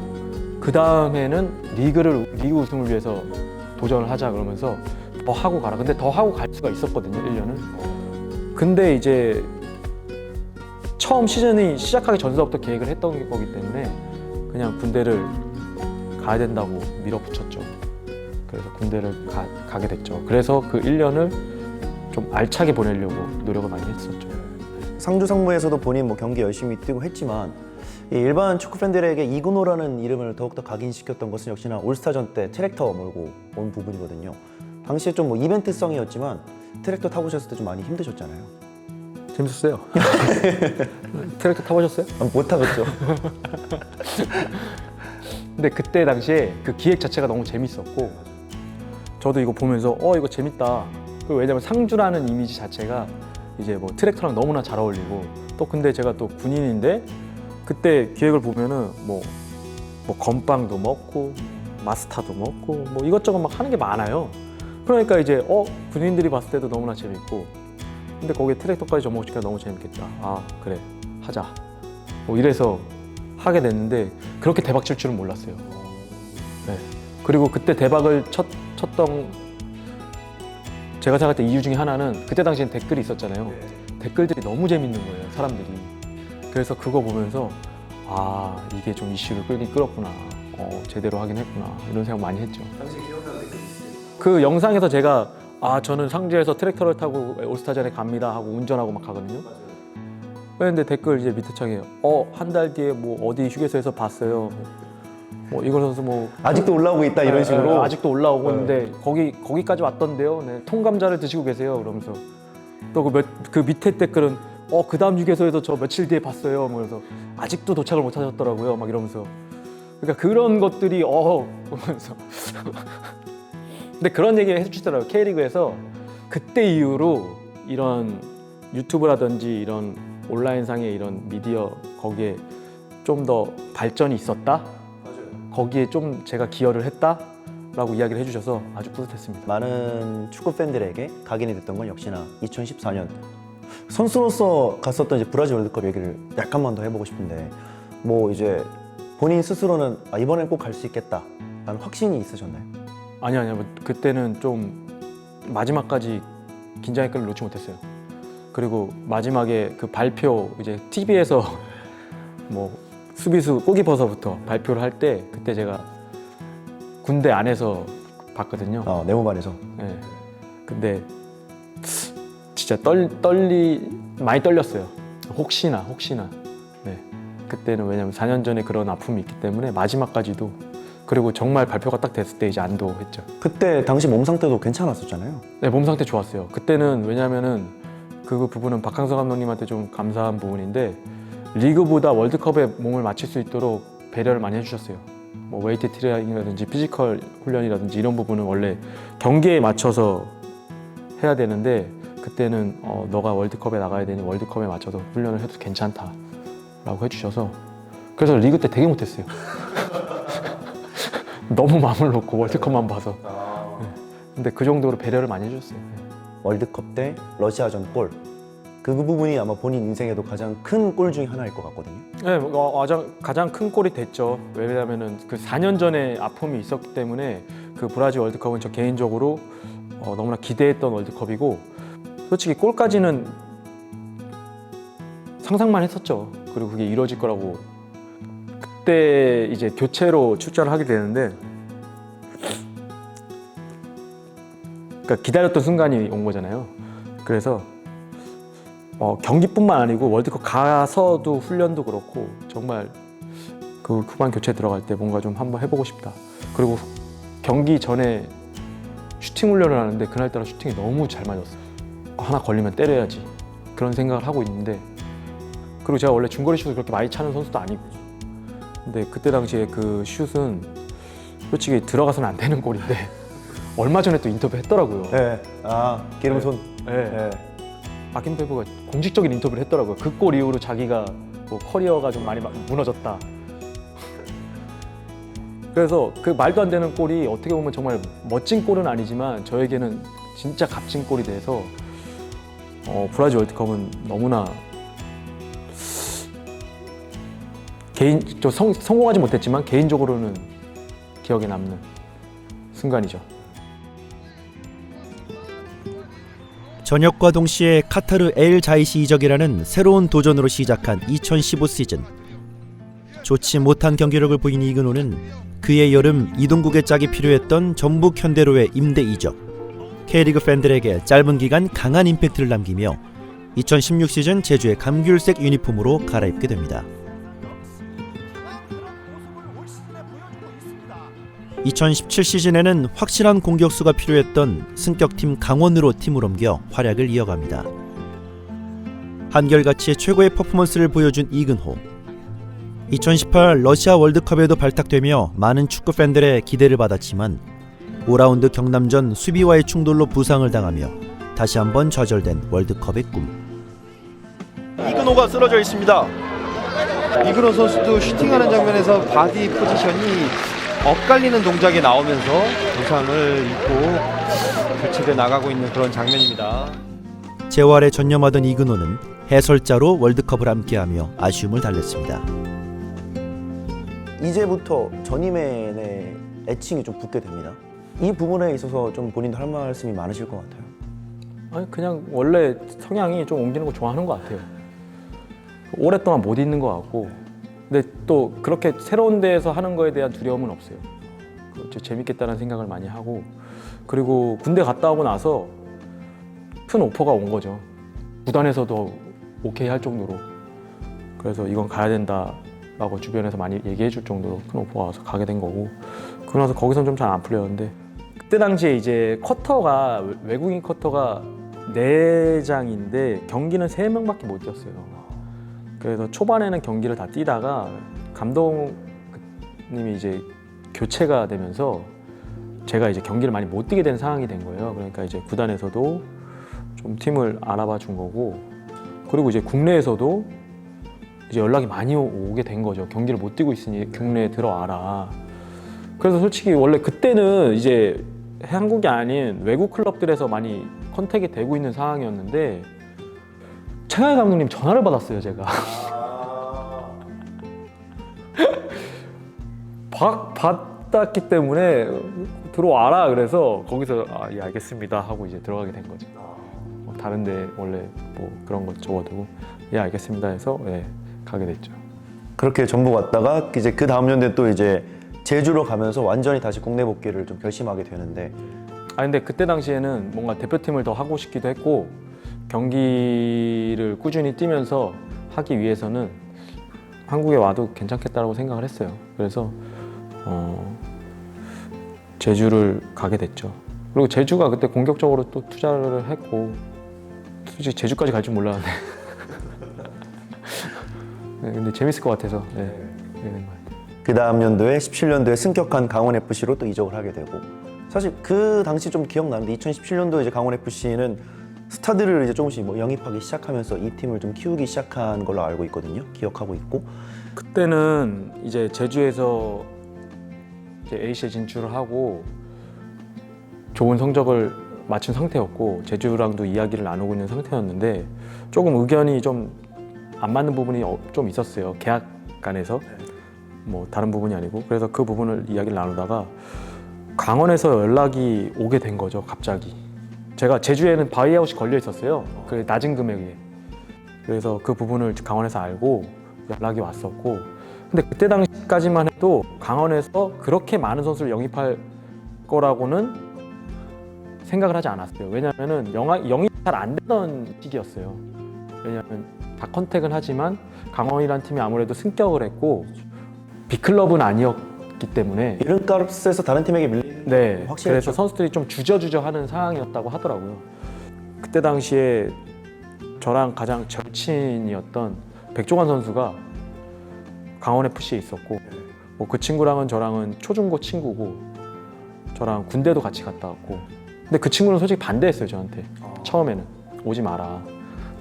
그 다음에는 리그 우승을 위해서 도전을 하자 그러면서 더 하고 가라. 근데 더 하고 갈 수가 있었거든요, 1년을. 근데 이제 처음 시즌이 시작하기 전서부터 계획을 했던 거기 때문에 그냥 군대를 가야 된다고 밀어붙였죠. 그래서 군대를 가게 됐죠. 그래서 그 1년을 좀 알차게 보내려고 노력을 많이 했었죠. 상주 상무에서도 본인 뭐 경기 열심히 뛰고 했지만 이 일반 축구 팬들에게 이근호라는 이름을 더욱더 각인시켰던 것은 역시나 올스타전 때 트랙터 몰고 온 부분이거든요. 당시에 좀 뭐 이벤트성이었지만 트랙터 타보셨을 때 좀 많이 힘드셨잖아요. 재밌었어요. 트랙터 타보셨어요? 못 타봤죠. 근데 그때 당시에 그 기획 자체가 너무 재밌었고 저도 이거 보면서 이거 재밌다. 왜냐면 상주라는 이미지 자체가 이제 뭐 트랙터랑 너무나 잘 어울리고 또 근데 제가 또 군인인데 그때 기획을 보면은 뭐 건빵도 먹고 마스타도 먹고 뭐 이것저것 막 하는 게 많아요. 그러니까 이제 군인들이 봤을 때도 너무나 재밌고 근데 거기에 트랙터까지 접목시키니까 너무 재밌겠다. 아 그래 하자. 뭐 이래서 하게 됐는데 그렇게 대박 칠 줄은 몰랐어요. 네. 그리고 그때 대박을 쳤던 제가 생각할 때 이유 중에 하나는 그때 당시엔 댓글이 있었잖아요. 댓글들이 너무 재밌는 거예요, 사람들이. 그래서 그거 보면서 아 이게 좀 이슈를 끌긴 끌었구나. 제대로 하긴 했구나. 이런 생각 많이 했죠. 당시 기억나는 댓글 있어요? 그 영상에서 제가 저는 상주에서 트랙터를 타고 올스타전에 갑니다 하고 운전하고 막 가거든요. 그런데 댓글 이제 밑에 창에 한 달 뒤에 뭐 어디 휴게소에서 봤어요. 뭐 이걸 선수 뭐 아직도 올라오고 있다 이런 식으로. 아직도 올라오고 있는데 거기까지 왔던데요. 네, 통감자를 드시고 계세요. 그러면서 또 그 밑에 댓글은 그 다음 휴게소에서 저 며칠 뒤에 봤어요. 뭐 그래서 아직도 도착을 못 하셨더라고요. 막 이러면서 그러니까 그런 것들이 보면서 근데 그런 얘기 해주시더라고요. K리그에서 그때 이후로 이런 유튜브라든지 이런 온라인상의 이런 미디어 거기에 좀 더 발전이 있었다. 거기에 좀 제가 기여를 했다라고 이야기를 해주셔서 아주 뿌듯했습니다. 많은 축구 팬들에게 각인이 됐던 건 역시나 2014년 선수로서 갔었던 이제 브라질 월드컵 얘기를 약간만 더 해보고 싶은데 뭐 이제 본인 스스로는 이번엔 꼭 갈 수 있겠다라는 확신이 있으셨나요? 아니요. 뭐 그때는 좀 마지막까지 긴장의 끈을 놓지 못했어요. 그리고 마지막에 그 발표 이제 TV에서 뭐 수비수 골키퍼서부터 발표를 할 때 그때 제가 군대 안에서 봤거든요. 네모반에서. 네. 근데 진짜 많이 떨렸어요. 혹시나. 네. 그때는 왜냐면 4년 전에 그런 아픔이 있기 때문에 마지막까지도 그리고 정말 발표가 딱 됐을 때 이제 안도했죠. 그때 당시 몸 상태도 괜찮았었잖아요. 네, 몸 상태 좋았어요. 그때는 왜냐면은 그 부분은 박항서 감독님한테 좀 감사한 부분인데 리그보다 월드컵에 몸을 맞출 수 있도록 배려를 많이 해주셨어요. 뭐 웨이트 트레이닝이라든지 피지컬 훈련이라든지 이런 부분은 원래 경기에 맞춰서 해야 되는데 그때는 너가 월드컵에 나가야 되니 월드컵에 맞춰서 훈련을 해도 괜찮다라고 해주셔서 그래서 리그 때 되게 못했어요. 너무 마음을 놓고 월드컵만 봐서. 네. 근데 그 정도로 배려를 많이 해줬어요. 네. 월드컵 때 러시아전 골. 그 부분이 아마 본인 인생에도 가장 큰 골 중에 하나일 것 같거든요. 네, 가장 큰 골이 됐죠. 왜냐하면은 그 4년 전에 아픔이 있었기 때문에 그 브라질 월드컵은 저 개인적으로 너무나 기대했던 월드컵이고 솔직히 골까지는 상상만 했었죠. 그리고 그게 이루어질 거라고. 그때 이제 교체로 출전을 하게 되는데 그러니까 기다렸던 순간이 온 거잖아요. 그래서 경기뿐만 아니고 월드컵 가서도 훈련도 그렇고 정말 그 후반 교체 들어갈 때 뭔가 좀 한번 해보고 싶다. 그리고 경기 전에 슈팅 훈련을 하는데 그날따라 슈팅이 너무 잘 맞았어요. 하나 걸리면 때려야지 그런 생각을 하고 있는데 그리고 제가 원래 중거리 슛을 그렇게 많이 차는 선수도 아니고 근데 그때 당시에 그 슛은 솔직히 들어가서는 안 되는 골인데 얼마 전에 또 인터뷰 했더라고요. 네. 기름손. 네. 아킨페브가 공식적인 인터뷰를 했더라고요. 그 골 이후로 자기가 뭐 커리어가 좀 많이 무너졌다. 그래서 그 말도 안 되는 골이 어떻게 보면 정말 멋진 골은 아니지만 저에게는 진짜 값진 골이 돼서 브라질 월드컵은 너무나 성공하지 못했지만 개인적으로는 기억에 남는 순간이죠. 전역과 동시에 카타르 엘 자이시 이적이라는 새로운 도전으로 시작한 2015 시즌. 좋지 못한 경기력을 보인 이근호는 그해 여름 이동국의 짝이 필요했던 전북 현대로의 임대 이적. K리그 팬들에게 짧은 기간 강한 임팩트를 남기며 2016 시즌 제주의 감귤색 유니폼으로 갈아입게 됩니다. 2017 시즌에는 확실한 공격수가 필요했던 승격팀 강원으로 팀을 옮겨 활약을 이어갑니다. 한결같이 최고의 퍼포먼스를 보여준 이근호. 2018 러시아 월드컵에도 발탁되며 많은 축구 팬들의 기대를 받았지만 5라운드 경남전 수비와의 충돌로 부상을 당하며 다시 한번 좌절된 월드컵의 꿈. 이근호가 쓰러져 있습니다. 이근호 선수도 슈팅하는 장면에서 바디 포지션이 엇갈리는 동작이 나오면서 부상을 입고 교체돼 나가고 있는 그런 장면입니다. 재활에 전념하던 이근호는 해설자로 월드컵을 함께하며 아쉬움을 달랬습니다. 이제부터 전임의 애칭이 좀 붙게 됩니다. 이 부분에 있어서 좀 본인도 할 말씀이 많으실 것 같아요. 아니 그냥 원래 성향이 좀 옮기는 거 좋아하는 것 같아요. 오랫동안 못 있는 것 같고, 근데 또 그렇게 새로운 데에서 하는 거에 대한 두려움은 없어요. 재밌겠다는 생각을 많이 하고, 그리고 군대 갔다 오고 나서 큰 오퍼가 온 거죠. 구단에서도 오케이 할 정도로. 그래서 이건 가야 된다라고 주변에서 많이 얘기해 줄 정도로 큰 오퍼가 와서 가게 된 거고, 그러고 나서 거기서는 좀 잘 안 풀렸는데, 그때 당시에 이제 쿼터가, 외국인 쿼터가 4장인데 경기는 3명밖에 못 뛰었어요. 그래서 초반에는 경기를 다 뛰다가 감독님이 이제 교체가 되면서 제가 이제 경기를 많이 못 뛰게 된 상황이 된 거예요. 그러니까 이제 구단에서도 좀 팀을 알아봐 준 거고, 그리고 이제 국내에서도 이제 연락이 많이 오게 된 거죠. 경기를 못 뛰고 있으니 국내에 들어와라. 그래서 솔직히 원래 그때는 이제 한국이 아닌 외국 클럽들에서 많이 컨택이 되고 있는 상황이었는데, 최강희 감독님 전화를 받았어요, 제가. 받았기 때문에 들어와라. 그래서 거기서 예 알겠습니다 하고 이제 들어가게 된 거죠. 다른데 원래 뭐 그런 거 적어두고 예 알겠습니다 해서 예 가게 됐죠. 그렇게 전북 왔다가 이제 그 다음 연도에 또 이제 제주로 가면서 완전히 다시 국내 복귀를 좀 결심하게 되는데, 근데 그때 당시에는 뭔가 대표팀을 더 하고 싶기도 했고, 경기를 꾸준히 뛰면서 하기 위해서는 한국에 와도 괜찮겠다라고 생각을 했어요. 그래서 제주를 가게 됐죠. 그리고 제주가 그때 공격적으로 또 투자를 했고, 솔직히 제주까지 갈 줄 몰랐는데 네, 근데 재밌을 것 같아서 네, 그렇게 된 것 같아요. 그 다음 연도에 17년도에 승격한 강원FC로 또 이적을 하게 되고, 사실 그 당시 좀 기억나는데 2017년도에 이제 강원FC는 스타들을 이제 조금씩 뭐 영입하기 시작하면서 이 팀을 좀 키우기 시작한 걸로 알고 있거든요. 기억하고 있고. 그때는 이제 제주에서 이제 A시에 진출을 하고 좋은 성적을 맞춘 상태였고, 제주랑도 이야기를 나누고 있는 상태였는데 조금 의견이 좀 안 맞는 부분이 좀 있었어요. 계약 간에서. 뭐 다른 부분이 아니고. 그래서 그 부분을 이야기를 나누다가 강원에서 연락이 오게 된 거죠, 갑자기. 제가 제주에는 바이아웃이 걸려 있었어요. 그 낮은 금액에. 그래서 그 부분을 강원에서 알고 연락이 왔었고, 근데 그때 당시까지만 해도 강원에서 그렇게 많은 선수를 영입할 거라고는 생각을 하지 않았어요. 왜냐면은 영입이 잘 안 되던 시기였어요. 왜냐면 다 컨택은 하지만 강원이라는 팀이 아무래도 승격을 했고 B클럽은 아니었기 때문에 이름값에서 다른 팀에게 밀리는 네, 확실했죠. 그래서 선수들이 좀 주저주저 하는 상황이었다고 하더라고요. 그때 당시에 저랑 가장 절친이었던 백종환 선수가 강원FC에 있었고, 뭐 그 친구랑은 저랑은 초중고 친구고, 저랑 군대도 같이 갔다 왔고, 근데 그 친구는 솔직히 반대했어요, 저한테. 처음에는 오지 마라.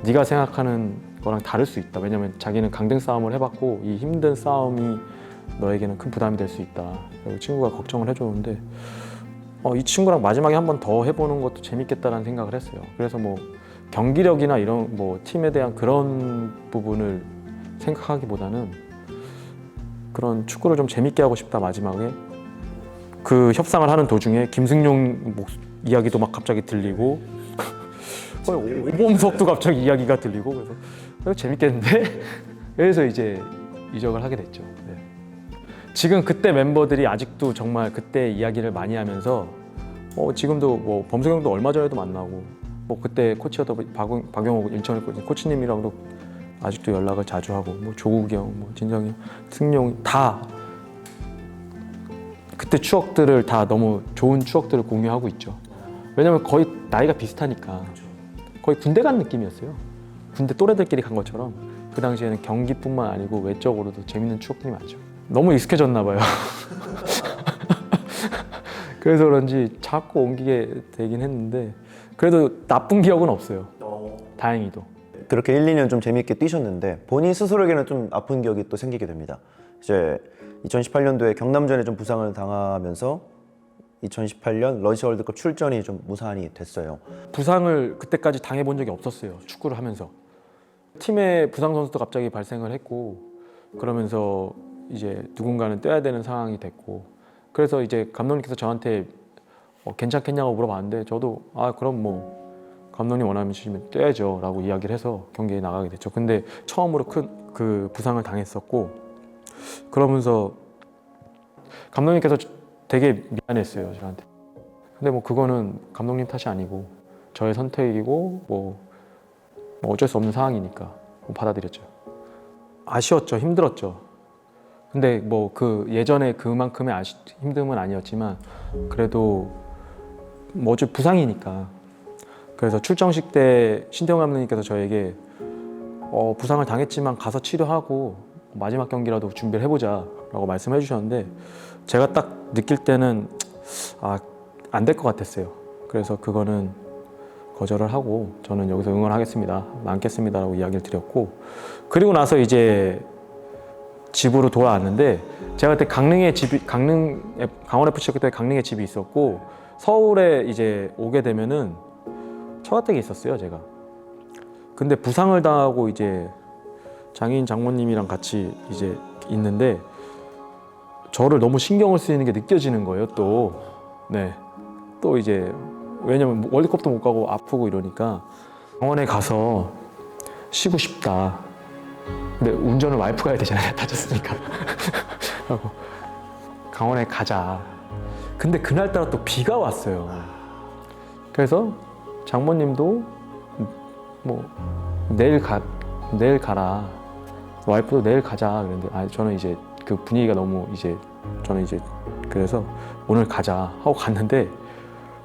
네가 생각하는 거랑 다를 수 있다. 왜냐면 자기는 강등 싸움을 해봤고 이 힘든 싸움이 너에게는 큰 부담이 될 수 있다. 그리고 친구가 걱정을 해줬는데, 이 친구랑 마지막에 한 번 더 해보는 것도 재밌겠다라는 생각을 했어요. 그래서 뭐 경기력이나 이런 뭐 팀에 대한 그런 부분을 생각하기보다는 그런 축구를 좀 재밌게 하고 싶다. 마지막에 그 협상을 하는 도중에 김승용 이야기도 막 갑자기 들리고 오범석도 갑자기 이야기가 들리고, 그래서 재밌겠는데? 그래서 이제 이적을 하게 됐죠. 네. 지금 그때 멤버들이 아직도 정말 그때 이야기를 많이 하면서 지금도 뭐 범석형도 얼마 전에도 만나고, 뭐 그때 코치였던 박용호 일천의 코치님이랑도 아직도 연락을 자주 하고, 뭐 조국이 형, 뭐 진성이 형, 승용이 다 그때 추억들을 다 너무 좋은 추억들을 공유하고 있죠. 왜냐면 거의 나이가 비슷하니까. 거의 군대 간 느낌이었어요. 군대 또래들끼리 간 것처럼. 그 당시에는 경기뿐만 아니고 외적으로도 재밌는 추억들이 많죠. 너무 익숙해졌나 봐요. 그래서 그런지 자꾸 옮기게 되긴 했는데 그래도 나쁜 기억은 없어요. 다행히도. 그렇게 1, 2년 좀 재미있게 뛰셨는데 본인 스스로에게는 좀 아픈 기억이 또 생기게 됩니다. 이제 2018년도에 경남전에 좀 부상을 당하면서 2018년 러시아 월드컵 출전이 좀 무산이 됐어요. 부상을 그때까지 당해본 적이 없었어요. 축구를 하면서. 팀에 부상 선수도 갑자기 발생을 했고 그러면서 이제 누군가는 뛰어야 되는 상황이 됐고 그래서 이제 감독님께서 저한테 괜찮겠냐고 물어봤는데 저도 그럼 뭐 감독님 원하면 주시면 뛰어야죠 라고 이야기를 해서 경기에 나가게 됐죠. 근데 처음으로 큰 그 부상을 당했었고 그러면서 감독님께서 되게 미안했어요 저한테. 근데 뭐 그거는 감독님 탓이 아니고 저의 선택이고 뭐 어쩔 수 없는 상황이니까 받아들였죠. 아쉬웠죠. 힘들었죠. 근데 뭐 그 예전에 그만큼의 힘듦은 아니었지만 그래도 뭐 어차피 부상이니까. 그래서 출정식 때 신태용 감독님께서 저에게 부상을 당했지만 가서 치료하고 마지막 경기라도 준비를 해보자 라고 말씀해 주셨는데 제가 딱 느낄 때는 안 될 것 같았어요. 그래서 그거는 거절을 하고 저는 여기서 응원하겠습니다. 많겠습니다 라고 이야기를 드렸고 그리고 나서 이제 집으로 돌아왔는데 제가 그때 강원 FC 그때 강릉에 집이 있었고 서울에 이제 오게 되면은 처가댁에 있었어요 제가. 근데 부상을 당하고 이제 장인 장모님이랑 같이 이제 있는데 저를 너무 신경을 쓰이는 게 느껴지는 거예요 또. 네. 또 이제 왜냐면 월드컵도 못 가고 아프고 이러니까 병원에 가서 쉬고 싶다. 근데 운전을 와이프가 해야 되잖아요. 다쳤으니까. 하고 강원에 가자. 근데 그날따라 또 비가 왔어요. 그래서 장모님도 뭐 내일 가라. 와이프도 내일 가자. 그랬는데 저는 이제 그 분위기가 너무 저는 이제 그래서 오늘 가자 하고 갔는데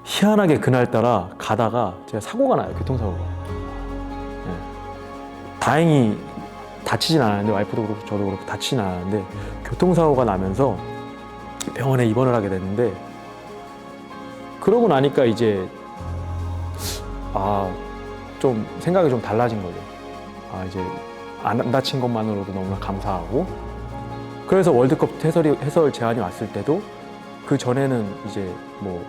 희한하게 그날따라 가다가 제가 사고가 나요. 교통사고가. 네. 다행히 다치진 않았는데 와이프도 그렇고 저도 그렇고 다치진 않았는데 교통사고가 나면서 병원에 입원을 하게 됐는데 그러고 나니까 이제 좀 생각이 좀 달라진 거죠. 이제 안 다친 것만으로도 너무나 감사하고 그래서 월드컵 해설 제안이 왔을 때도 그 전에는 이제 뭐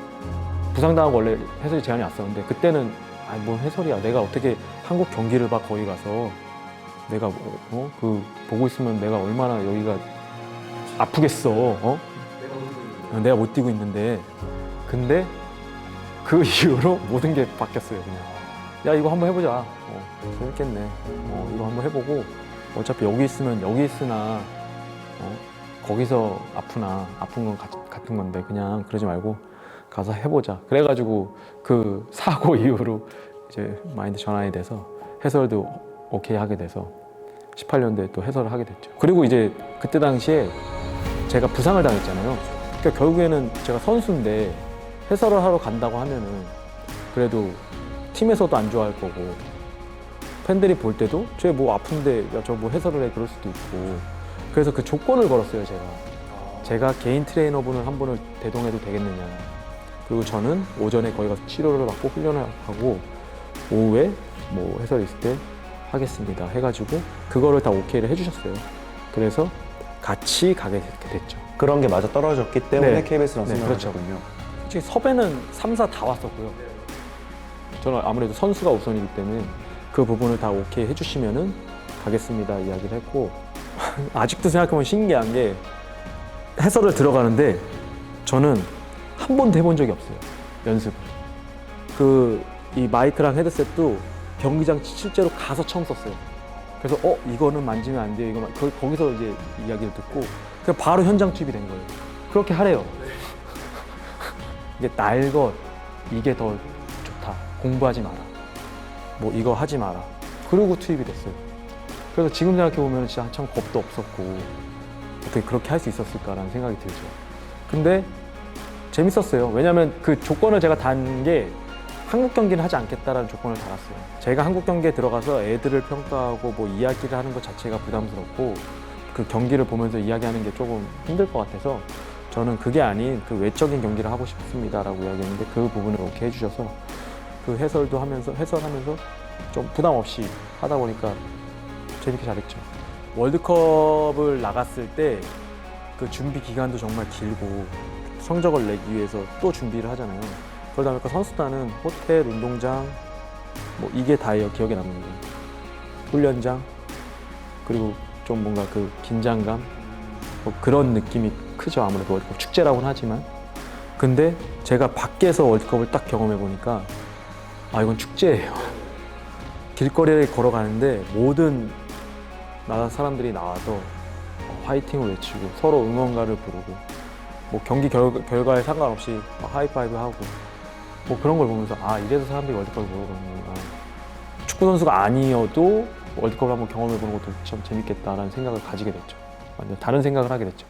부상당하고 원래 해설이 제안이 왔었는데 그때는 뭔 해설이야. 내가 어떻게 한국 경기를 봐 거기 가서 내가 그 보고 있으면 내가 얼마나 여기가 아프겠어. 내가 못 뛰고 있는데. 근데 그 이후로 모든 게 바뀌었어요. 그냥 야 이거 한번 해보자. 재밌겠네. 이거 한번 해보고 어차피 여기 있으면 여기 있으나 거기서 아픈 건 같은 건데 그냥 그러지 말고 가서 해보자. 그래가지고 그 사고 이후로 이제 마인드 전환이 돼서 해설도 오케이 하게 돼서 18년도에 또 해설을 하게 됐죠. 그리고 이제 그때 당시에 제가 부상을 당했잖아요. 그러니까 결국에는 제가 선수인데 해설을 하러 간다고 하면은 그래도 팀에서도 안 좋아할 거고 팬들이 볼 때도 쟤 뭐 아픈데 야 저 뭐 해설을 해 그럴 수도 있고 그래서 그 조건을 걸었어요 제가 개인 트레이너분을 한 분을 대동해도 되겠느냐. 그리고 저는 오전에 거기 가서 치료를 받고 훈련을 하고 오후에 뭐 해설 있을 때 하겠습니다 해가지고 그거를 다 오케이를 해주셨어요. 그래서 같이 가게 됐죠. 그런 게 맞아 떨어졌기 때문에 네. KBS랑 네, 생각하셨군요. 솔직히 섭외는 3, 4 다 왔었고요. 저는 아무래도 선수가 우선이기 때문에 그 부분을 다 오케이 해주시면은 가겠습니다 이야기를 했고 아직도 생각하면 신기한 게 해설을 들어가는데 저는 한 번도 해본 적이 없어요. 연습을. 이 마이크랑 헤드셋도 경기장 실제로 가서 처음 썼어요. 그래서 이거는 만지면 안 돼요. 이거 거기서 이제 이야기를 듣고 그냥 바로 현장 투입이 된 거예요. 그렇게 하래요. 이게 날 것 이게 더 좋다. 공부하지 마라. 뭐 이거 하지 마라. 그러고 투입이 됐어요. 그래서 지금 생각해 보면 진짜 한참 겁도 없었고 어떻게 그렇게 할 수 있었을까라는 생각이 들죠. 근데 재밌었어요. 왜냐하면 그 조건을 제가 단 게 한국 경기는 하지 않겠다라는 조건을 달았어요. 제가 한국 경기에 들어가서 애들을 평가하고 뭐 이야기를 하는 것 자체가 부담스럽고 그 경기를 보면서 이야기하는 게 조금 힘들 것 같아서 저는 그게 아닌 그 외적인 경기를 하고 싶습니다라고 이야기했는데 그 부분을 오케이 해주셔서 그 해설하면서 좀 부담 없이 하다 보니까 재밌게 잘했죠. 월드컵을 나갔을 때 그 준비 기간도 정말 길고 성적을 내기 위해서 또 준비를 하잖아요. 그러다 보니까 선수단은 호텔, 운동장 뭐 이게 다예요. 기억에 남는 게. 훈련장 그리고 좀 뭔가 그 긴장감 뭐 그런 느낌이 크죠. 아무래도 월드컵 축제라고는 하지만 근데 제가 밖에서 월드컵을 딱 경험해 보니까 아 이건 축제예요. 길거리에 걸어가는데 모든 나라 사람들이 나와서 화이팅을 외치고 서로 응원가를 부르고 뭐 경기 결과에 상관없이 하이파이브 하고 뭐 그런 걸 보면서 아 이래서 사람들이 월드컵을 보러 가는구나. 축구 선수가 아니어도 월드컵을 한번 경험해 보는 것도 참 재밌겠다라는 생각을 가지게 됐죠. 완전 다른 생각을 하게 됐죠.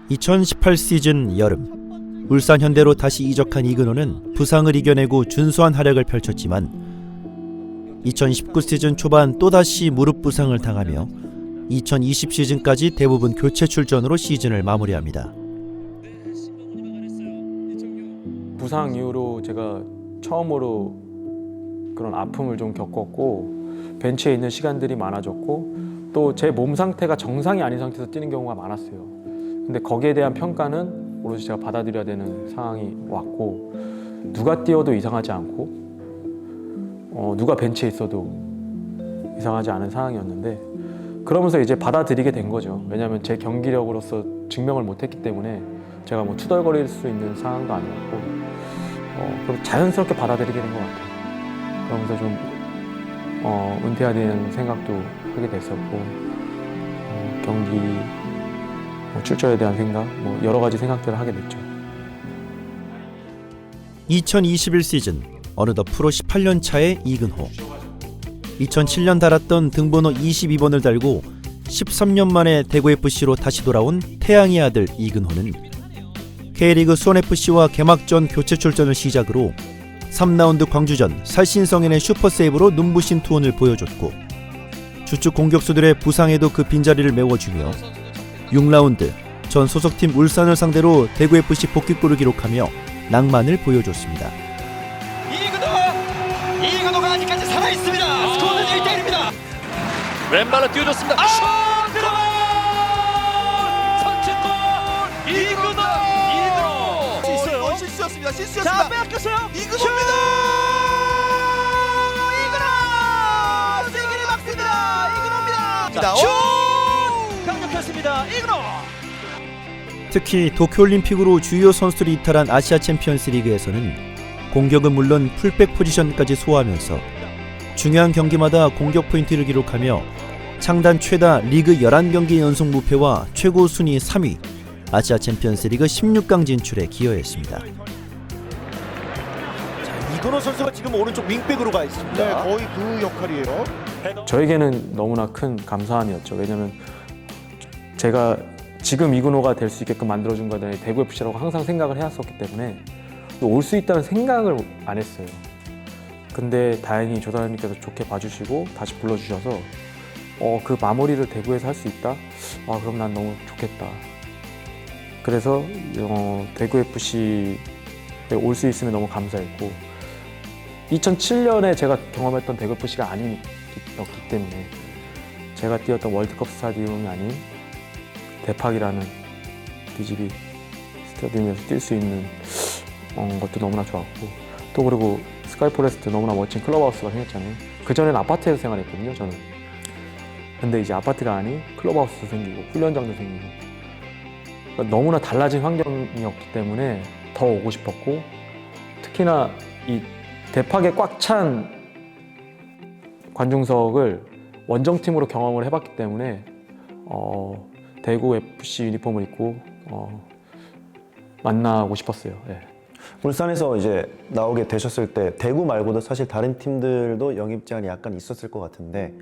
2018 시즌 여름 울산 현대로 다시 이적한 이근호는 부상을 이겨내고 준수한 활약을 펼쳤지만 2019 시즌 초반 또다시 무릎 부상을 당하며 2020 시즌까지 대부분 교체 출전으로 시즌을 마무리합니다. 부상 이후로 제가 처음으로 그런 아픔을 좀 겪었고 벤치에 있는 시간들이 많아졌고 또 제 몸 상태가 정상이 아닌 상태에서 뛰는 경우가 많았어요. 근데 거기에 대한 평가는 오롯이 제가 받아들여야 되는 상황이 왔고 누가 뛰어도 이상하지 않고 누가 벤치에 있어도 이상하지 않은 상황이었는데 그러면서 이제 받아들이게 된 거죠. 왜냐하면 제 경기력으로서 증명을 못했기 때문에 제가 뭐 투덜거릴 수 있는 상황도 아니었고 그럼 자연스럽게 받아들이게 된 것 같아요. 그러면서 좀 은퇴해야 되는 생각도 하게 됐었고 경기 출전에 대한 생각 뭐 여러 가지 생각들을 하게 됐죠. 2021 시즌 어느덧 프로 18년 차의 이근호. 2007년 달았던 등번호 22번을 달고 13년 만에 대구FC로 다시 돌아온 태양의 아들 이근호는 K리그 수원FC와 개막전 교체 출전을 시작으로 3라운드 광주전 살신성인의 슈퍼세이브로 눈부신 투혼을 보여줬고 주축 공격수들의 부상에도 그 빈자리를 메워주며 6라운드 전 소속팀 울산을 상대로 대구FC 복귀골을 기록하며 낭만을 보여줬습니다. 이근호가 아직까지 살아있습니다. 스코어는 1대1입니다. 왼발로 띄워줬습니다. 들어가! 선취골! 이근호! 있어요. 실수였습니다. 자, 빼앗겼어요. 이근호입니다. 이근호! 세기를 막습니다. 이근호입니다. 슛! 강력했습니다. 이근호! 특히 도쿄올림픽으로 주요 선수들이 이탈한 아시아 챔피언스 리그에서는 공격은 물론 풀백 포지션까지 소화하면서 중요한 경기마다 공격 포인트를 기록하며 창단 최다 리그 11경기 연속 무패와 최고 순위 3위 아시아 챔피언스 리그 16강 진출에 기여했습니다. 이근호 선수가 지금 오른쪽 윙백으로 가 있습니다. 네, 거의 그 역할이에요. 저에게는 너무나 큰 감사함이었죠. 왜냐하면 제가 지금 이근호가 될 수 있게끔 만들어준 거에 대해 대구FC라고 항상 생각을 해왔었기 때문에 올 수 있다는 생각을 안 했어요. 근데 다행히 조사장님께서 좋게 봐주시고 다시 불러주셔서 그 마무리를 대구에서 할 수 있다? 그럼 난 너무 좋겠다. 그래서 대구FC에 올 수 있으면 너무 감사했고 2007년에 제가 경험했던 대구FC가 아니었기 때문에 제가 뛰었던 월드컵 스타디움이 아닌 대팍이라는 DGB 스타디움에서 뛸 수 있는 것도 너무나 좋았고 또 그리고 스카이포레스트 너무나 멋진 클럽하우스가 생겼잖아요. 그전에는 아파트에서 생활했거든요. 저는. 근데 이제 아파트가 아닌 클럽하우스도 생기고 훈련장도 생기고 그러니까 너무나 달라진 환경이었기 때문에 더 오고 싶었고 특히나 이 대팍에 꽉 찬 관중석을 원정팀으로 경험을 해봤기 때문에 대구 FC 유니폼을 입고 만나고 싶었어요. 네. 울산에서 이제 나오게 되셨을 때 대구 말고도 사실 다른 팀들도 영입 제한이 약간 있었을 것 같은데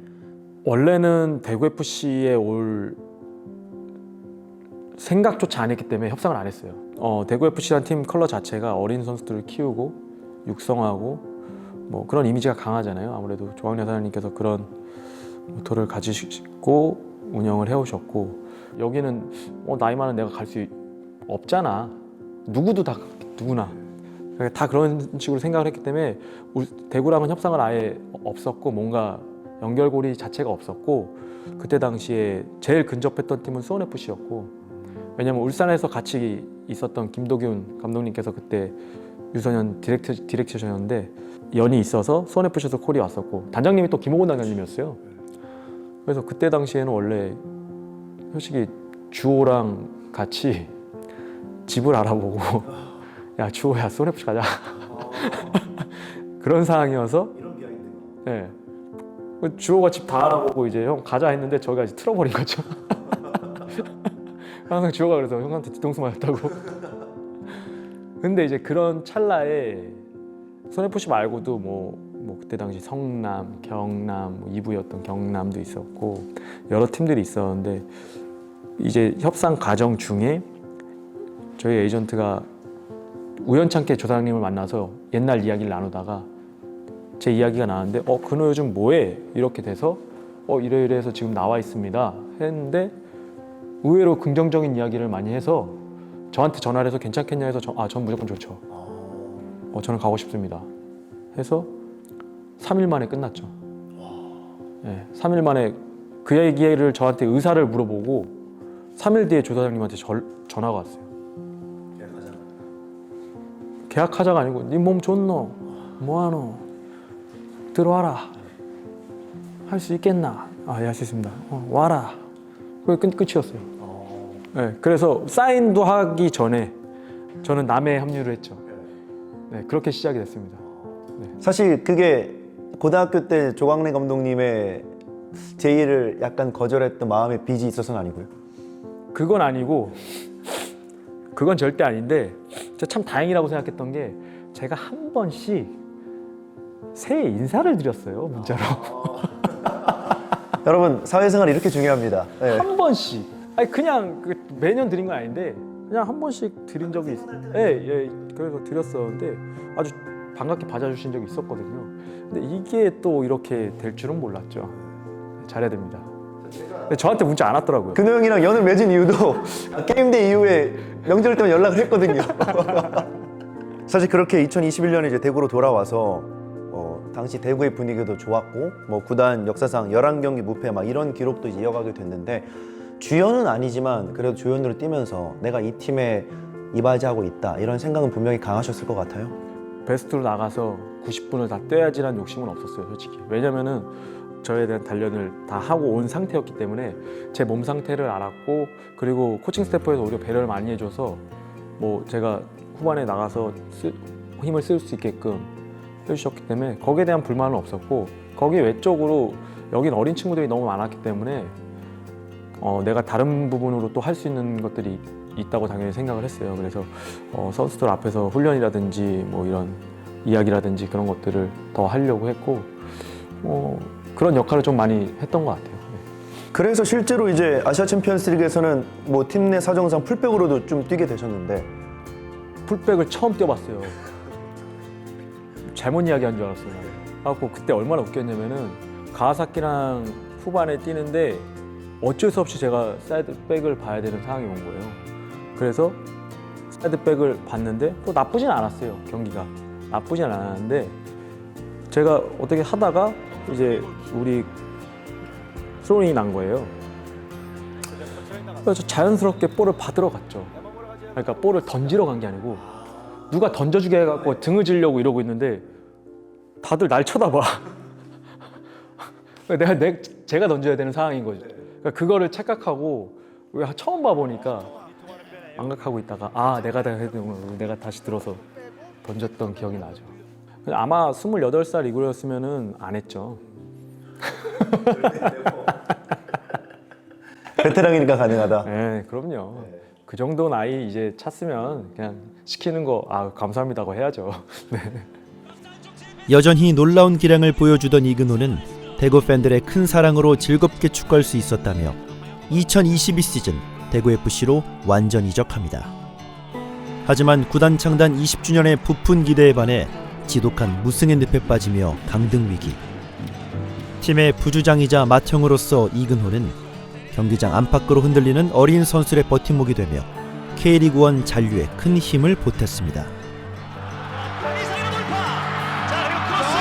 원래는 대구FC에 올 생각조차 안 했기 때문에 협상을 안 했어요. 대구FC라는 팀 컬러 자체가 어린 선수들을 키우고 육성하고 뭐 그런 이미지가 강하잖아요. 아무래도 조광래 사장님께서 그런 모토를 가지시고 운영을 해오셨고 여기는 나이 많은 내가 갈 수 없잖아. 누구나 다 그런 식으로 생각을 했기 때문에 대구랑은 협상을 아예 없었고 뭔가 연결고리 자체가 없었고 그때 당시에 제일 근접했던 팀은 수원FC였고 왜냐면 울산에서 같이 있었던 김도균 감독님께서 그때 유소년 디렉터셨는데 연이 있어서 수원FC에서 콜이 왔었고 단장님이 또 김호곤 단장님이었어요. 그래서 그때 당시에는 원래 솔직히 주호랑 같이 집을 알아보고 야 주호야 수원FC 가자 그런 상황이어서 네. 주호가 집 다 알아보고 이제 형 가자 했는데 저희가 이제 틀어버린 거죠. 항상 주호가 그래서 형한테 뒤통수 맞았다고. 근데 이제 그런 찰나에 수원FC 말고도 뭐 그때 당시 성남, 경남, 뭐 2부였던 경남도 있었고 여러 팀들이 있었는데 이제 협상 과정 중에 저희 에이전트가 우연찮게 조사장님을 만나서 옛날 이야기를 나누다가 제 이야기가 나왔는데 근호 요즘 뭐해? 이렇게 돼서 이래서 지금 나와 있습니다 했는데 의외로 긍정적인 이야기를 많이 해서 저한테 전화를 해서 괜찮겠냐 해서 전 무조건 좋죠. 저는 가고 싶습니다 해서 3일 만에 끝났죠. 네, 3일 만에 그 얘기를 저한테 의사를 물어보고 3일 뒤에 조사장님한테 전화가 왔어요. 계약하자가 아니고 네 몸 좋노? 뭐하노? 들어와라. 할 수 있겠나? 예, 할 수 있습니다. 와라. 그게 끝이었어요. 네, 그래서 사인도 하기 전에 저는 남해에 합류를 했죠. 네, 그렇게 시작이 됐습니다. 네. 사실 그게 고등학교 때 조광래 감독님의 제의를 약간 거절했던 마음의 빚이 있어서는 아니고요. 그건 아니고 그건 절대 아닌데 진짜 참 다행이라고 생각했던 게 제가 한 번씩 새해 인사를 드렸어요 문자로. 여러분 사회생활 이렇게 중요합니다. 네. 한 번씩. 아니 그냥 매년 드린 건 아닌데 그냥 한 번씩 드린 적이 있어요. 예, 그래서 드렸었는데 아주 반갑게 받아주신 적이 있었거든요. 근데 이게 또 이렇게 될 줄은 몰랐죠. 잘해야 됩니다. 근데 저한테 문자 안 왔더라고요. 근호 형이랑 연을 맺은 이유도 게임대 이후에 명절 때만 연락을 했거든요. 사실 그렇게 2021년에 이제 대구로 돌아와서 당시 대구의 분위기도 좋았고 뭐 구단 역사상 11경기 무패 막 이런 기록도 이제 이어가게 됐는데 주연은 아니지만 그래도 주연으로 뛰면서 내가 이 팀에 이바지하고 있다 이런 생각은 분명히 강하셨을 것 같아요. 베스트로 나가서 90분을 다 뛰어야지라는 욕심은 없었어요 솔직히. 왜냐면은 저에 대한 단련을 다 하고 온 상태였기 때문에 제 몸 상태를 알았고 그리고 코칭 스태프에서 오히려 배려를 많이 해줘서 뭐 제가 후반에 나가서 힘을 쓸 수 있게끔 해주셨기 때문에 거기에 대한 불만은 없었고 거기 외적으로 여긴 어린 친구들이 너무 많았기 때문에 내가 다른 부분으로 또 할 수 있는 것들이 있다고 당연히 생각을 했어요. 그래서 선수들 앞에서 훈련이라든지 뭐 이런 이야기라든지 그런 것들을 더 하려고 했고 그런 역할을 좀 많이 했던 것 같아요. 그래서 실제로 이제 아시아 챔피언스리그에서는 뭐 팀 내 사정상 풀백으로도 좀 뛰게 되셨는데 풀백을 처음 뛰어봤어요. 잘못 이야기한 줄 알았어요. 그래갖고 그때 얼마나 웃겼냐면은 가와사키랑 후반에 뛰는데 어쩔 수 없이 제가 사이드백을 봐야 되는 상황이 온 거예요. 그래서 사이드백을 봤는데 또 나쁘진 않았어요. 경기가 나쁘진 않았는데 제가 어떻게 하다가 이제 우리 스로잉이 난 거예요. 그래서 자연스럽게 볼을 받으러 갔죠. 그러니까 볼을 던지러 간 게 아니고 누가 던져주게 해갖고 등을 지려고 이러고 있는데 다들 날 쳐다봐. 제가 던져야 되는 상황인 거죠. 그러니까 그거를 착각하고 처음 봐보니까 망각하고 있다가 내가 다 해야 되는구나. 내가 다시 들어서 던졌던 기억이 나죠. 아마 28살 이후였으면은 안 했죠. 베테랑이니까 가능하다. 네, 그럼요. 그 정도 나이 이제 찼으면 그냥 시키는 거 감사합니다고 해야죠. 네. 여전히 놀라운 기량을 보여주던 이근호는 대구 팬들의 큰 사랑으로 즐겁게 축구할 수 있었다며 2022 시즌 대구FC로 완전 이적합니다. 하지만 구단 창단 20주년의 부푼 기대에 반해 지독한 무승의 늪에 빠지며 강등 위기. 팀의 부주장이자 맏형으로서 이근호는 경기장 안팎으로 흔들리는 어린 선수의 버팀목이 되며 K리그1 잔류에 큰 힘을 보탰습니다. 이상의 돌파. 자 그리고 크로스.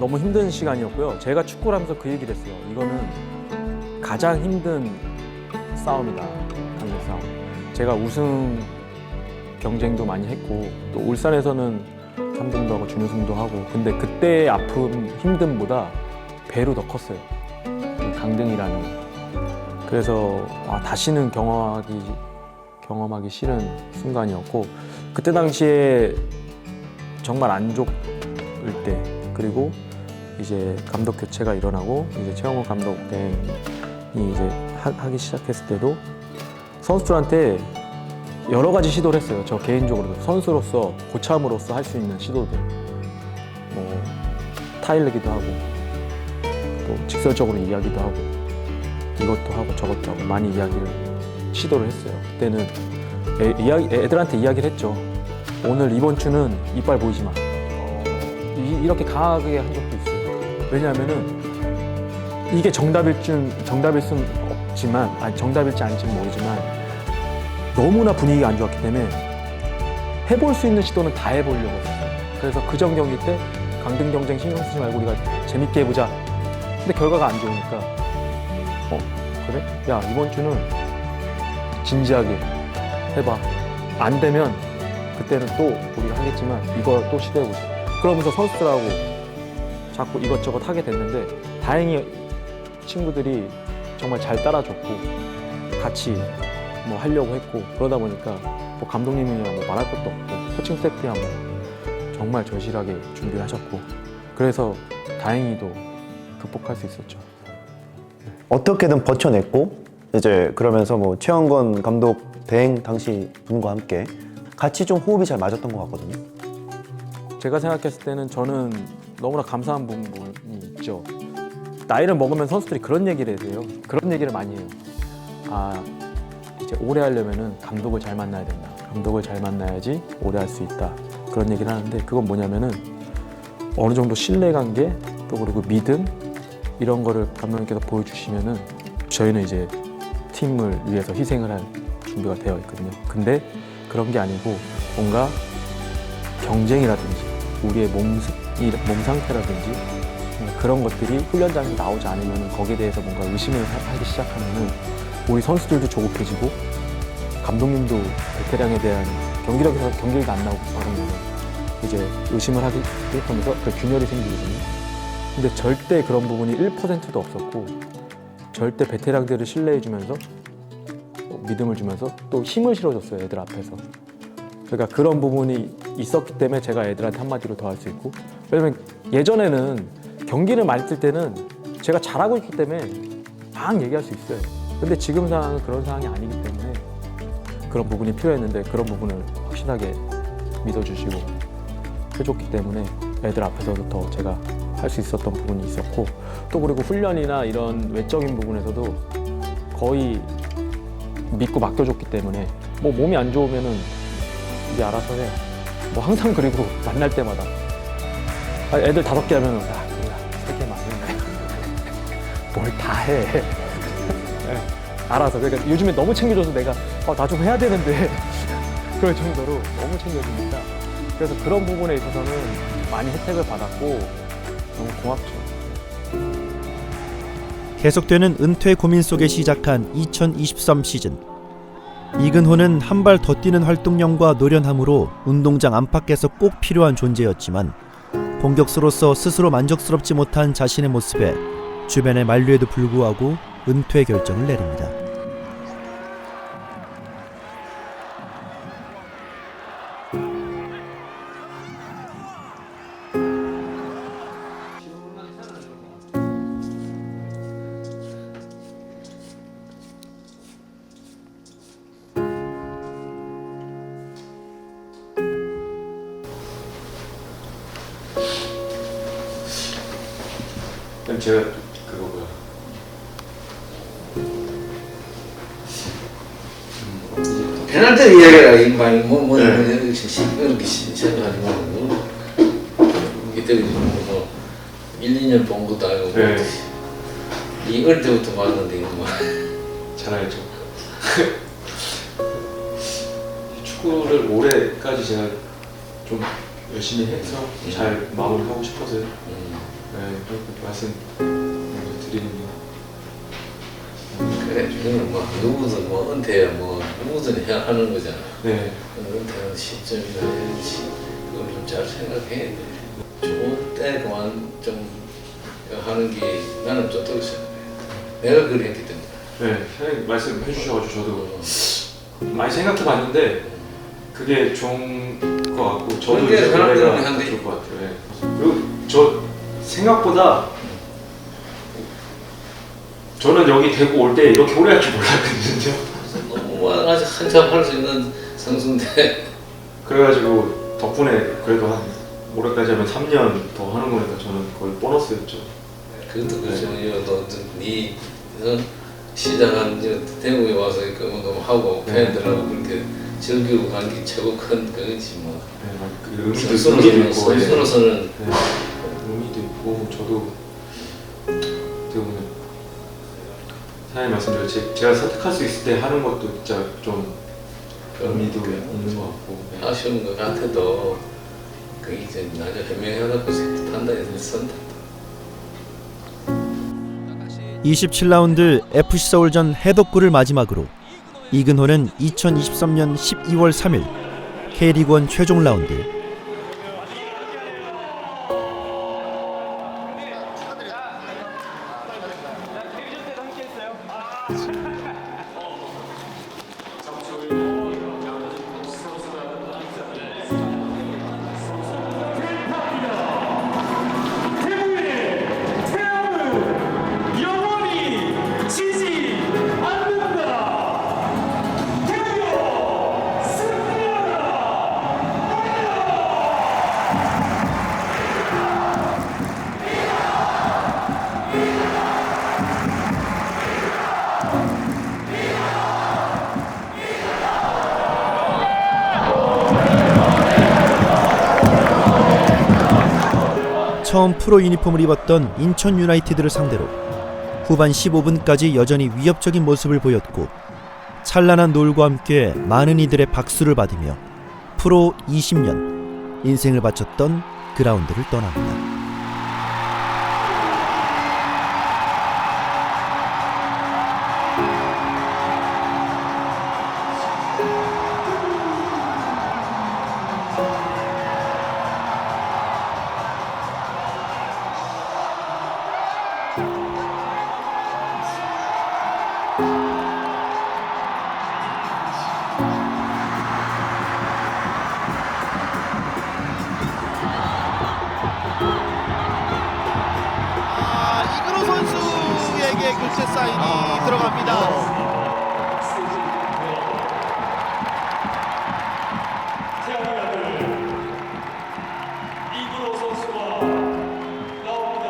너무 힘든 시간이었고요. 제가 축구를 하면서 그 얘기를 했어요. 이거는 가장 힘든 싸움이다. 강등 싸움. 제가 우승 경쟁도 많이 했고 또 울산에서는 3등도 하고 준우승도 하고 근데 그때의 아픔, 힘듦보다 배로 더 컸어요. 이 강등이라는. 그래서 다시는 경험하기 싫은 순간이었고 그때 당시에 정말 안 좋을 때 그리고 이제 감독 교체가 일어나고 이제 최영호 감독 대행이 이제 하기 시작했을 때도 선수들한테 여러 가지 시도를 했어요. 저 개인적으로도 선수로서 고참으로서 할 수 있는 시도들 뭐 타일르기도 하고 또 직설적으로 이야기도 하고 이것도 하고 저것도 하고 많이 시도를 했어요. 그때는 애들한테 이야기를 했죠. 오늘 이번 주는 이빨 보이지 마. 이렇게 강하게 한 적도 있어요. 왜냐하면은 이게 정답일 수는 없지만 정답일지 아닐지는 모르지만 너무나 분위기가 안 좋았기 때문에 해볼 수 있는 시도는 다 해보려고 했어요. 그래서 그전 경기 때 강등 경쟁 신경 쓰지 말고 우리가 재밌게 해보자. 근데 결과가 안 좋으니까 그래? 야 이번 주는 진지하게 해봐. 안 되면 그때는 또 우리가 하겠지만 이거 또 시도해보자. 그러면서 선수들하고 자꾸 이것저것 하게 됐는데 다행히 친구들이 정말 잘 따라줬고 같이 뭐 하려고 했고 그러다 보니까 뭐 감독님이랑 뭐 말할 것도 없고 코칭 스태프야 뭐 정말 절실하게 준비를 하셨고 그래서 다행히도 극복할 수 있었죠. 어떻게든 버텨냈고 이제 그러면서 뭐 최영건 감독 대행 당시 분과 함께 같이 좀 호흡이 잘 맞았던 것 같거든요. 제가 생각했을 때는 저는 너무나 감사한 부분이 있죠. 나이를 먹으면 선수들이 그런 얘기를 해요. 그런 얘기를 많이 해요. 이제 오래 하려면은 감독을 잘 만나야 된다. 감독을 잘 만나야지 오래 할 수 있다. 그런 얘기를 하는데 그건 뭐냐면은 어느 정도 신뢰관계 또 그리고 믿음 이런 거를 감독님께서 보여주시면은 저희는 이제 팀을 위해서 희생을 할 준비가 되어 있거든요. 근데 그런 게 아니고 뭔가 경쟁이라든지 우리의 몸 상태라든지 그런 것들이 훈련장에서 나오지 않으면 거기에 대해서 뭔가 의심을 하기 시작하면은 우리 선수들도 조급해지고 감독님도 베테랑에 대한 경기력에서 경기가 안 나오고 그러면 이제 의심을 하기 시작하면서 그 균열이 생기거든요. 근데 절대 그런 부분이 1%도 없었고 절대 베테랑들을 신뢰해주면서 믿음을 주면서 또 힘을 실어줬어요. 애들 앞에서. 그러니까 그런 부분이 있었기 때문에 제가 애들한테 한마디로 더 할 수 있고 왜냐면 예전에는 경기를 많이 뛸 때는 제가 잘하고 있기 때문에 막 얘기할 수 있어요. 근데 지금 상황은 그런 상황이 아니기 때문에 그런 부분이 필요했는데 그런 부분을 확실하게 믿어주시고 해줬기 때문에 애들 앞에서도 더 제가 할 수 있었던 부분이 있었고 또 그리고 훈련이나 이런 외적인 부분에서도 거의 믿고 맡겨줬기 때문에 뭐 몸이 안 좋으면은 이제 알아서 해. 뭐 항상 그리고 만날 때마다 애들 5개 하면은 야 3개만 해. 뭘 다 해. 네, 알아서. 그러니까 요즘에 너무 챙겨줘서 내가 나 좀 해야 되는데 그럴 정도로 너무 챙겨주니까 그래서 그런 부분에 있어서는 많이 혜택을 받았고 너무 고맙죠. 계속되는 은퇴 고민 속에 시작한 2023 시즌. 이근호는 한 발 더 뛰는 활동량과 노련함으로 운동장 안팎에서 꼭 필요한 존재였지만 공격수로서 스스로 만족스럽지 못한 자신의 모습에 주변의 만류에도 불구하고 은퇴 결정을 내립니다. 그럼 제가 그거 뭐야? 페널티 이야기라 인방이 이렇게 생각하지 말고 그때 뭐 1, 2년 본 것도 아니고 네. 이 어릴 때부터 봤는데 이거 뭐 잘 알죠. 축구를 올해까지 제가 좀 열심히 해서 잘 마무리하고 싶어서요. 네, 그렇게 말씀 드립니다. 그래, 이거는 뭐 누구든 뭐 은퇴야 뭐 누구든 해야 하는 거잖아. 네. 은퇴하는 시점이나 해야지. 그걸 좀 잘 생각해야 돼. 좋은 때 그만 좀 하는 게 나는 좋다고 생각해. 내가 그렇게 했기 때문에. 네, 사장님 말씀해 주셔가지고 저도 많이 생각해봤는데 그게 좋은 것 같고 저도 그게 이제 사람들은 노래가 한데. 좋을 것 같아요. 네. 그리고 저 생각보다 저는 여기 대구 올 때 이렇게 오래 할 줄 몰랐거든요. 너무 아직 한참 할 수 있는 선수인데. 그래가지고 덕분에 그래도 한 올해까지 하면 3년 더 하는 거니까 저는 거의 보너스였죠. 그것도 그렇죠. 네 시작한 대구에 와서 그거 하고 팬들하고 그렇게 즐기고 간 게 최고 큰 그거지 뭐. 네, 그 의미도 있고, 선수로서는 네, 의미도 있고 저도 어떻게 보면 사장님 말씀대로 제가 선택할 수 있을 때 하는 것도 진짜 좀 의미도 있는 것 같고. 네. 아쉬운 것 같아도 그게 이제 나중에 해명해갖고 탄다 해서 선다. 27라운드 FC 서울전 해독구를 마지막으로 이근호는 2023년 12월 3일 K리그1 최종 라운드 처음 프로 유니폼을 입었던 인천 유나이티드를 상대로 후반 15분까지 여전히 위협적인 모습을 보였고 찬란한 노을과 함께 많은 이들의 박수를 받으며 프로 20년 인생을 바쳤던 그라운드를 떠납니다. 이근호 선수에게 교체 사인이 들어갑니다. 이근호 선수가 나옵니다.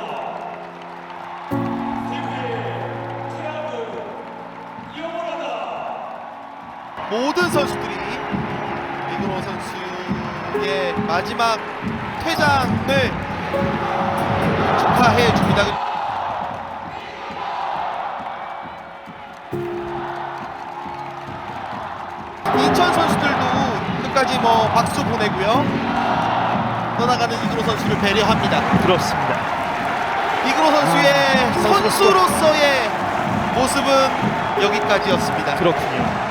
대구의 태양을 이어버려라. 모든 선수들이 이근호 선수의 마지막 퇴장을 축하해 줍니다. 인천 선수들도 끝까지 뭐 박수 보내고요. 떠나가는 이근호 선수를 배려합니다. 그렇습니다. 이근호 선수의 선수로서의 모습은 여기까지였습니다. 그렇군요.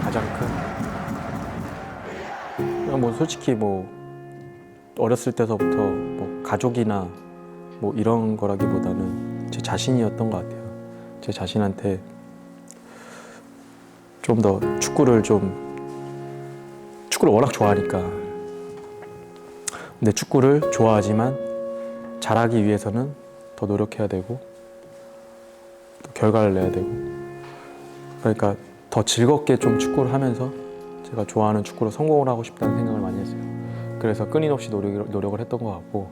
가장 큰. 그냥 뭐 솔직히 뭐 어렸을 때서부터 뭐 가족이나 뭐 이런 거라기보다는 제 자신이었던 것 같아요. 제 자신한테 좀 더 축구를 워낙 좋아하니까. 근데 축구를 좋아하지만 잘하기 위해서는 더 노력해야 되고 또 결과를 내야 되고, 그러니까 더 즐겁게 좀 축구를 하면서 제가 좋아하는 축구로 성공을 하고 싶다는 생각을 많이 했어요. 그래서 끊임없이 노력을 했던 것 같고,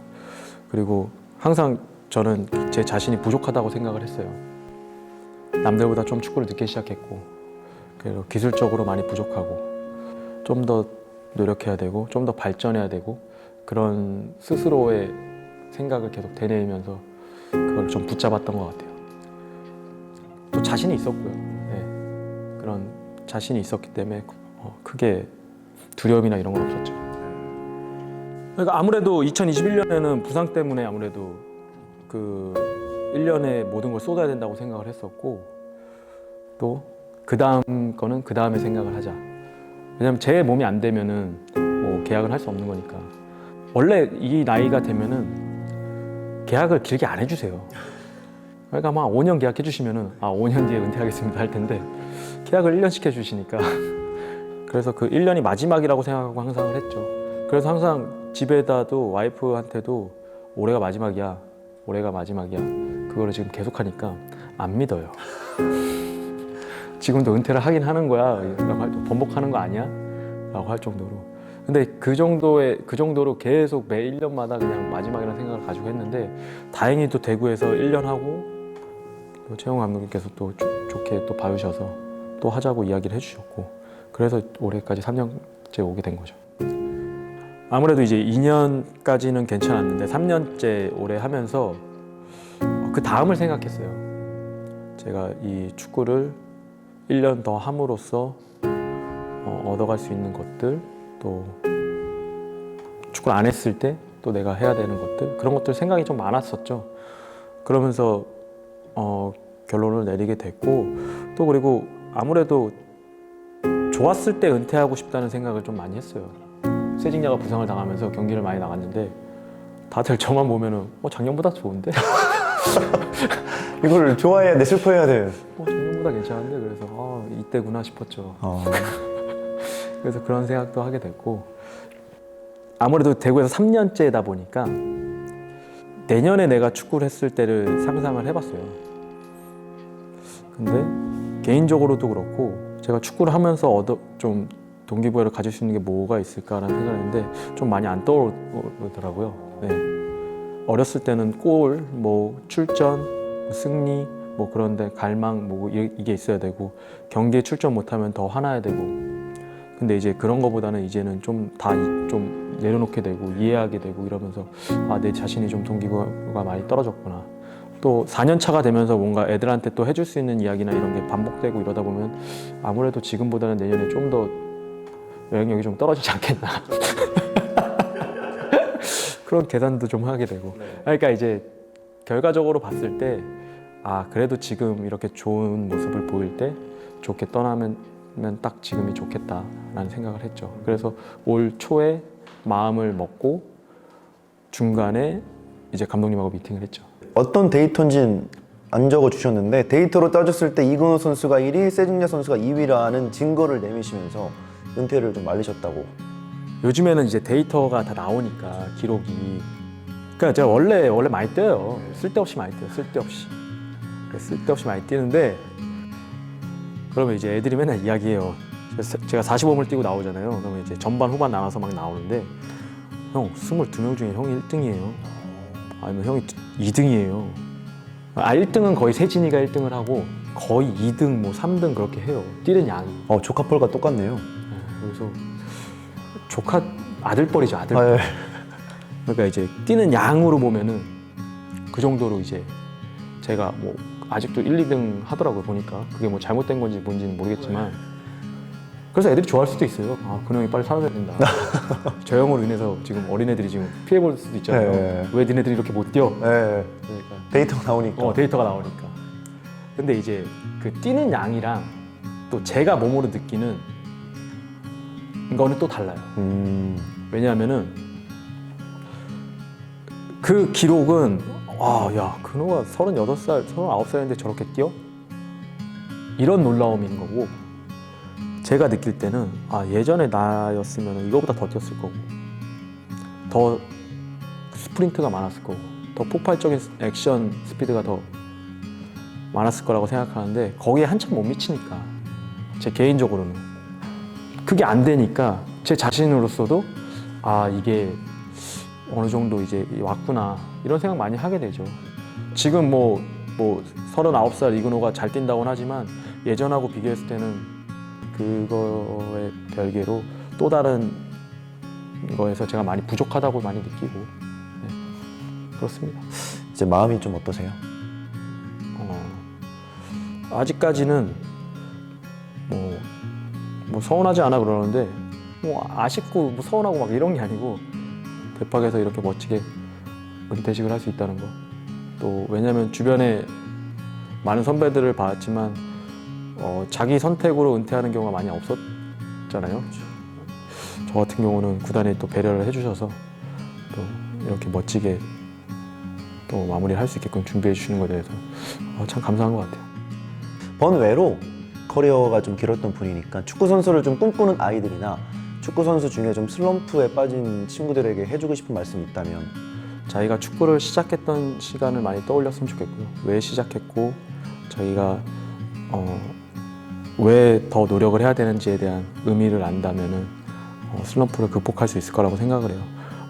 그리고 항상 저는 제 자신이 부족하다고 생각을 했어요. 남들보다 좀 축구를 늦게 시작했고, 그리고 기술적으로 많이 부족하고, 좀 더 노력해야 되고 좀 더 발전해야 되고, 그런 스스로의 생각을 계속 되뇌이면서 그걸 좀 붙잡았던 것 같아요. 또 자신이 있었고요. 네. 그런 자신이 있었기 때문에 크게 두려움이나 이런 건 없었죠. 그러니까 아무래도 2021년에는 부상 때문에 아무래도 그 1년에 모든 걸 쏟아야 된다고 생각을 했었고, 또 그 다음 거는 그 다음에 생각을 하자. 왜냐면 제 몸이 안 되면은 뭐 계약을 할 수 없는 거니까. 원래 이 나이가 되면은 계약을 길게 안 해주세요. 그러니까 막 5년 계약해 주시면은 5년 뒤에 은퇴하겠습니다 할 텐데, 계약을 1년씩 해주시니까 그래서 그 1년이 마지막이라고 생각하고 항상 했죠. 그래서 항상 집에다도 와이프한테도 올해가 마지막이야, 올해가 마지막이야, 그거를 지금 계속하니까 안 믿어요. 지금도 은퇴를 하긴 하는 거야 라고 번복하는 거 아니야? 라고 할 정도로. 근데 그 정도로 계속 매 1년마다 그냥 마지막이라는 생각을 가지고 했는데, 다행히 또 대구에서 1년 하고 또 최영 감독님께서 또 좋게 또 봐주셔서 또 하자고 이야기를 해주셨고, 그래서 올해까지 3년째 오게 된 거죠. 아무래도 이제 2년까지는 괜찮았는데 3년째 올해 하면서 그 다음을 생각했어요. 제가 이 축구를 1년 더 함으로써 얻어갈 수 있는 것들, 또 축구를 안 했을 때 또 내가 해야 되는 것들, 그런 것들 생각이 좀 많았었죠. 그러면서 결론을 내리게 됐고, 또 그리고 아무래도 좋았을 때 은퇴하고 싶다는 생각을 좀 많이 했어요. 세징야가 부상을 당하면서 경기를 많이 나갔는데 다들 저만 보면은 작년보다 좋은데? 이걸 좋아해야 돼, 슬퍼해야 돼? 작년보다 괜찮은데? 그래서 이때구나 싶었죠. 그래서 그런 생각도 하게 됐고, 아무래도 대구에서 3년째다 보니까 내년에 내가 축구를 했을 때를 상상을 해봤어요. 근데 개인적으로도 그렇고 제가 축구를 하면서 좀 동기부여를 가질 수 있는 게 뭐가 있을까라는 생각을 했는데 좀 많이 안 떠오르더라고요. 네. 어렸을 때는 골, 뭐 출전, 승리, 뭐 그런데 갈망, 뭐 이게 있어야 되고, 경기에 출전 못하면 더 화나야 되고. 근데 이제 그런 거보다는 이제는 좀 다 좀 내려놓게 되고 이해하게 되고 이러면서 내 자신이 좀 동기부여가 많이 떨어졌구나. 또 4년 차가 되면서 뭔가 애들한테 또 해줄 수 있는 이야기나 이런 게 반복되고 이러다 보면 아무래도 지금보다는 내년에 좀 더 영향력이 좀 떨어지지 않겠나. 그런 계산도 좀 하게 되고. 그러니까 이제 결과적으로 봤을 때 그래도 지금 이렇게 좋은 모습을 보일 때 좋게 떠나면 딱 지금이 좋겠다라는 생각을 했죠. 그래서 올 초에 마음을 먹고 중간에 이제 감독님하고 미팅을 했죠. 어떤 데이터인지는 안 적어주셨는데, 데이터로 따졌을 때 이근호 선수가 1위, 세징야 선수가 2위라는 증거를 내미시면서 은퇴를 좀 말리셨다고. 요즘에는 이제 데이터가 다 나오니까 기록이. 그러니까 제가 원래 많이 뛰어요. 쓸데없이 많이 뛰어요. 쓸데없이 많이 뛰는데, 그러면 이제 애들이 맨날 이야기해요. 제가 45분 뛰고 나오잖아요. 그러면 이제 전반 후반 나눠서 막 나오는데, 형 22명 중에 형이 1등이에요. 아니면 형이 2등이에요. 1등은 거의 세진이가 1등을 하고 거의 2등, 뭐 3등 그렇게 해요. 뛰는 양이. 조카뻘과 똑같네요. 그래서 조카 아들뻘이죠, 아들뻘. 예. 그러니까 이제 뛰는 양으로 보면은 그 정도로 이제 제가 뭐 아직도 1, 2등 하더라고요, 보니까. 그게 뭐 잘못된 건지 뭔지는 모르겠지만. 그래서 애들이 좋아할 수도 있어요. 그 형이 빨리 살아야 된다. 저 형으로 인해서 지금 어린애들이 지금 피해볼 수도 있잖아요. 네. 왜 니네들이 이렇게 못 뛰어? 네. 그러니까. 데이터가 나오니까. 데이터가 나오니까. 근데 이제 그 뛰는 양이랑 또 제가 몸으로 느끼는 거는 또 달라요. 왜냐하면은 그 기록은 야, 근호가 38살, 39살인데 저렇게 뛰어? 이런 놀라움인 거고, 제가 느낄 때는 예전에 나였으면 이거보다 더 뛰었을 거고 더 스프린트가 많았을 거고 더 폭발적인 액션 스피드가 더 많았을 거라고 생각하는데 거기에 한참 못 미치니까 제 개인적으로는 그게 안 되니까 제 자신으로서도 이게 어느 정도 이제 왔구나 이런 생각 많이 하게 되죠. 지금 뭐 39살 이근호가 잘 뛴다고는 하지만 예전하고 비교했을 때는 그거에 별개로 또 다른 거에서 제가 많이 부족하다고 많이 느끼고 그렇습니다. 이제 마음이 좀 어떠세요? 아직까지는 뭐 서운하지 않아 그러는데 뭐 아쉽고 뭐 서운하고 막 이런 게 아니고 대팍에서 이렇게 멋지게 은퇴식을 할 수 있다는 거. 또 왜냐면 주변에 많은 선배들을 봤지만 자기 선택으로 은퇴하는 경우가 많이 없었잖아요. 저 같은 경우는 구단이 또 배려를 해주셔서 또 이렇게 멋지게 또 마무리를 할 수 있게끔 준비해 주시는 것에 대해서 참 감사한 것 같아요. 번외로 커리어가 좀 길었던 분이니까 축구 선수를 좀 꿈꾸는 아이들이나 축구 선수 중에 좀 슬럼프에 빠진 친구들에게 해주고 싶은 말씀이 있다면? 자기가 축구를 시작했던 시간을 많이 떠올렸으면 좋겠고요. 왜 시작했고 자기가 왜 더 노력을 해야 되는지에 대한 의미를 안다면은 슬럼프를 극복할 수 있을 거라고 생각을 해요.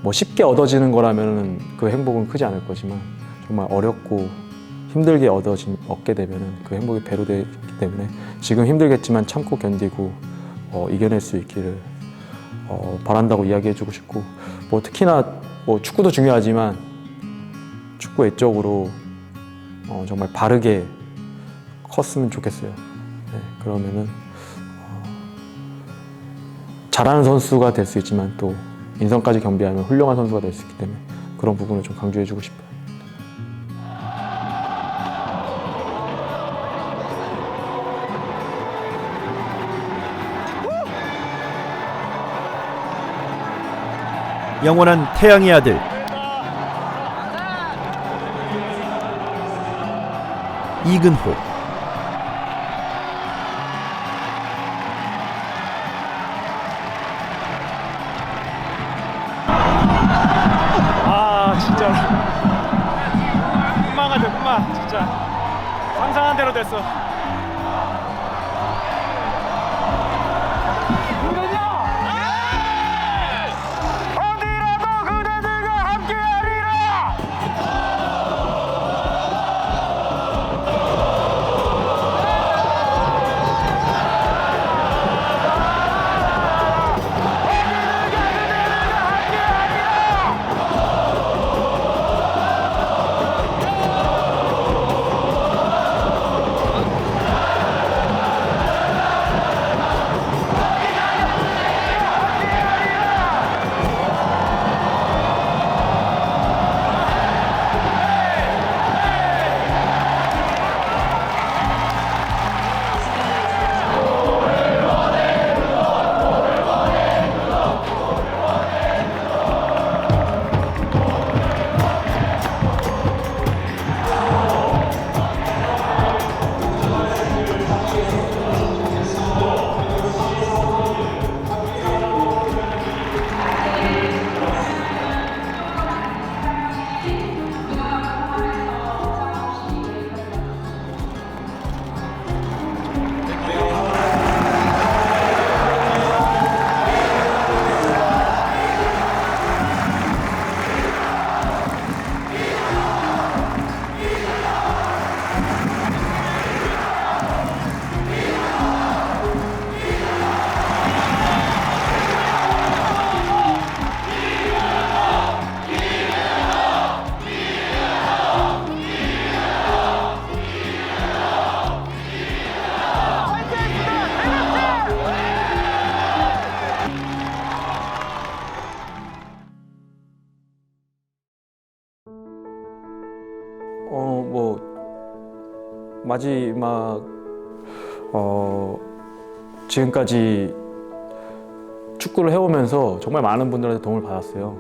뭐 쉽게 얻어지는 거라면은 그 행복은 크지 않을 거지만 정말 어렵고 힘들게 얻게 되면은 그 행복이 배로 되기 때문에 지금 힘들겠지만 참고 견디고 이겨낼 수 있기를 바란다고 이야기해주고 싶고 뭐 특히나 뭐 축구도 중요하지만 축구 외적으로 정말 바르게 컸으면 좋겠어요. 네, 그러면은 잘하는 선수가 될 수 있지만 또 인성까지 겸비하면 훌륭한 선수가 될 수 있기 때문에 그런 부분을 좀 강조해주고 싶어요. 영원한 태양의 아들 이근호. 진짜로 꿈만 꿈만 진짜 상상한 대로 됐어. 어디라도 그대들과 함께하리라. 마지막 지금까지 축구를 해오면서 정말 많은 분들한테 도움을 받았어요.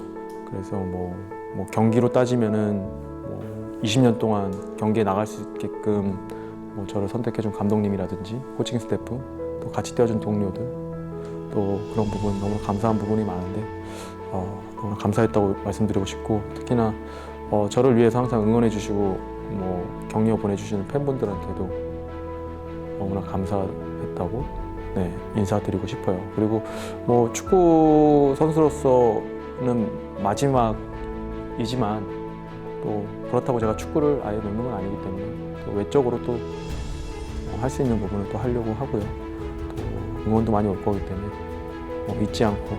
그래서 뭐 경기로 따지면은 뭐 20년 동안 경기에 나갈 수 있게끔 뭐 저를 선택해준 감독님이라든지 코칭 스태프, 또 같이 뛰어준 동료들, 또 그런 부분 너무 감사한 부분이 많은데 너무 감사했다고 말씀드리고 싶고, 특히나 저를 위해서 항상 응원해 주시고 뭐 격려 보내주시는 팬분들한테도 너무나 감사했다고 인사드리고 싶어요. 그리고 뭐 축구 선수로서는 마지막이지만 또 그렇다고 제가 축구를 아예 놓는 건 아니기 때문에 또 외적으로 또 할 수 있는 부분을 또 하려고 하고요. 또 응원도 많이 올 거기 때문에 잊지 않고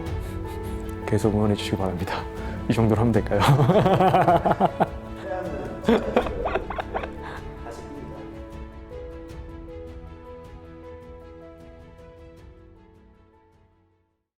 계속 응원해 주시기 바랍니다. 이 정도로 하면 될까요?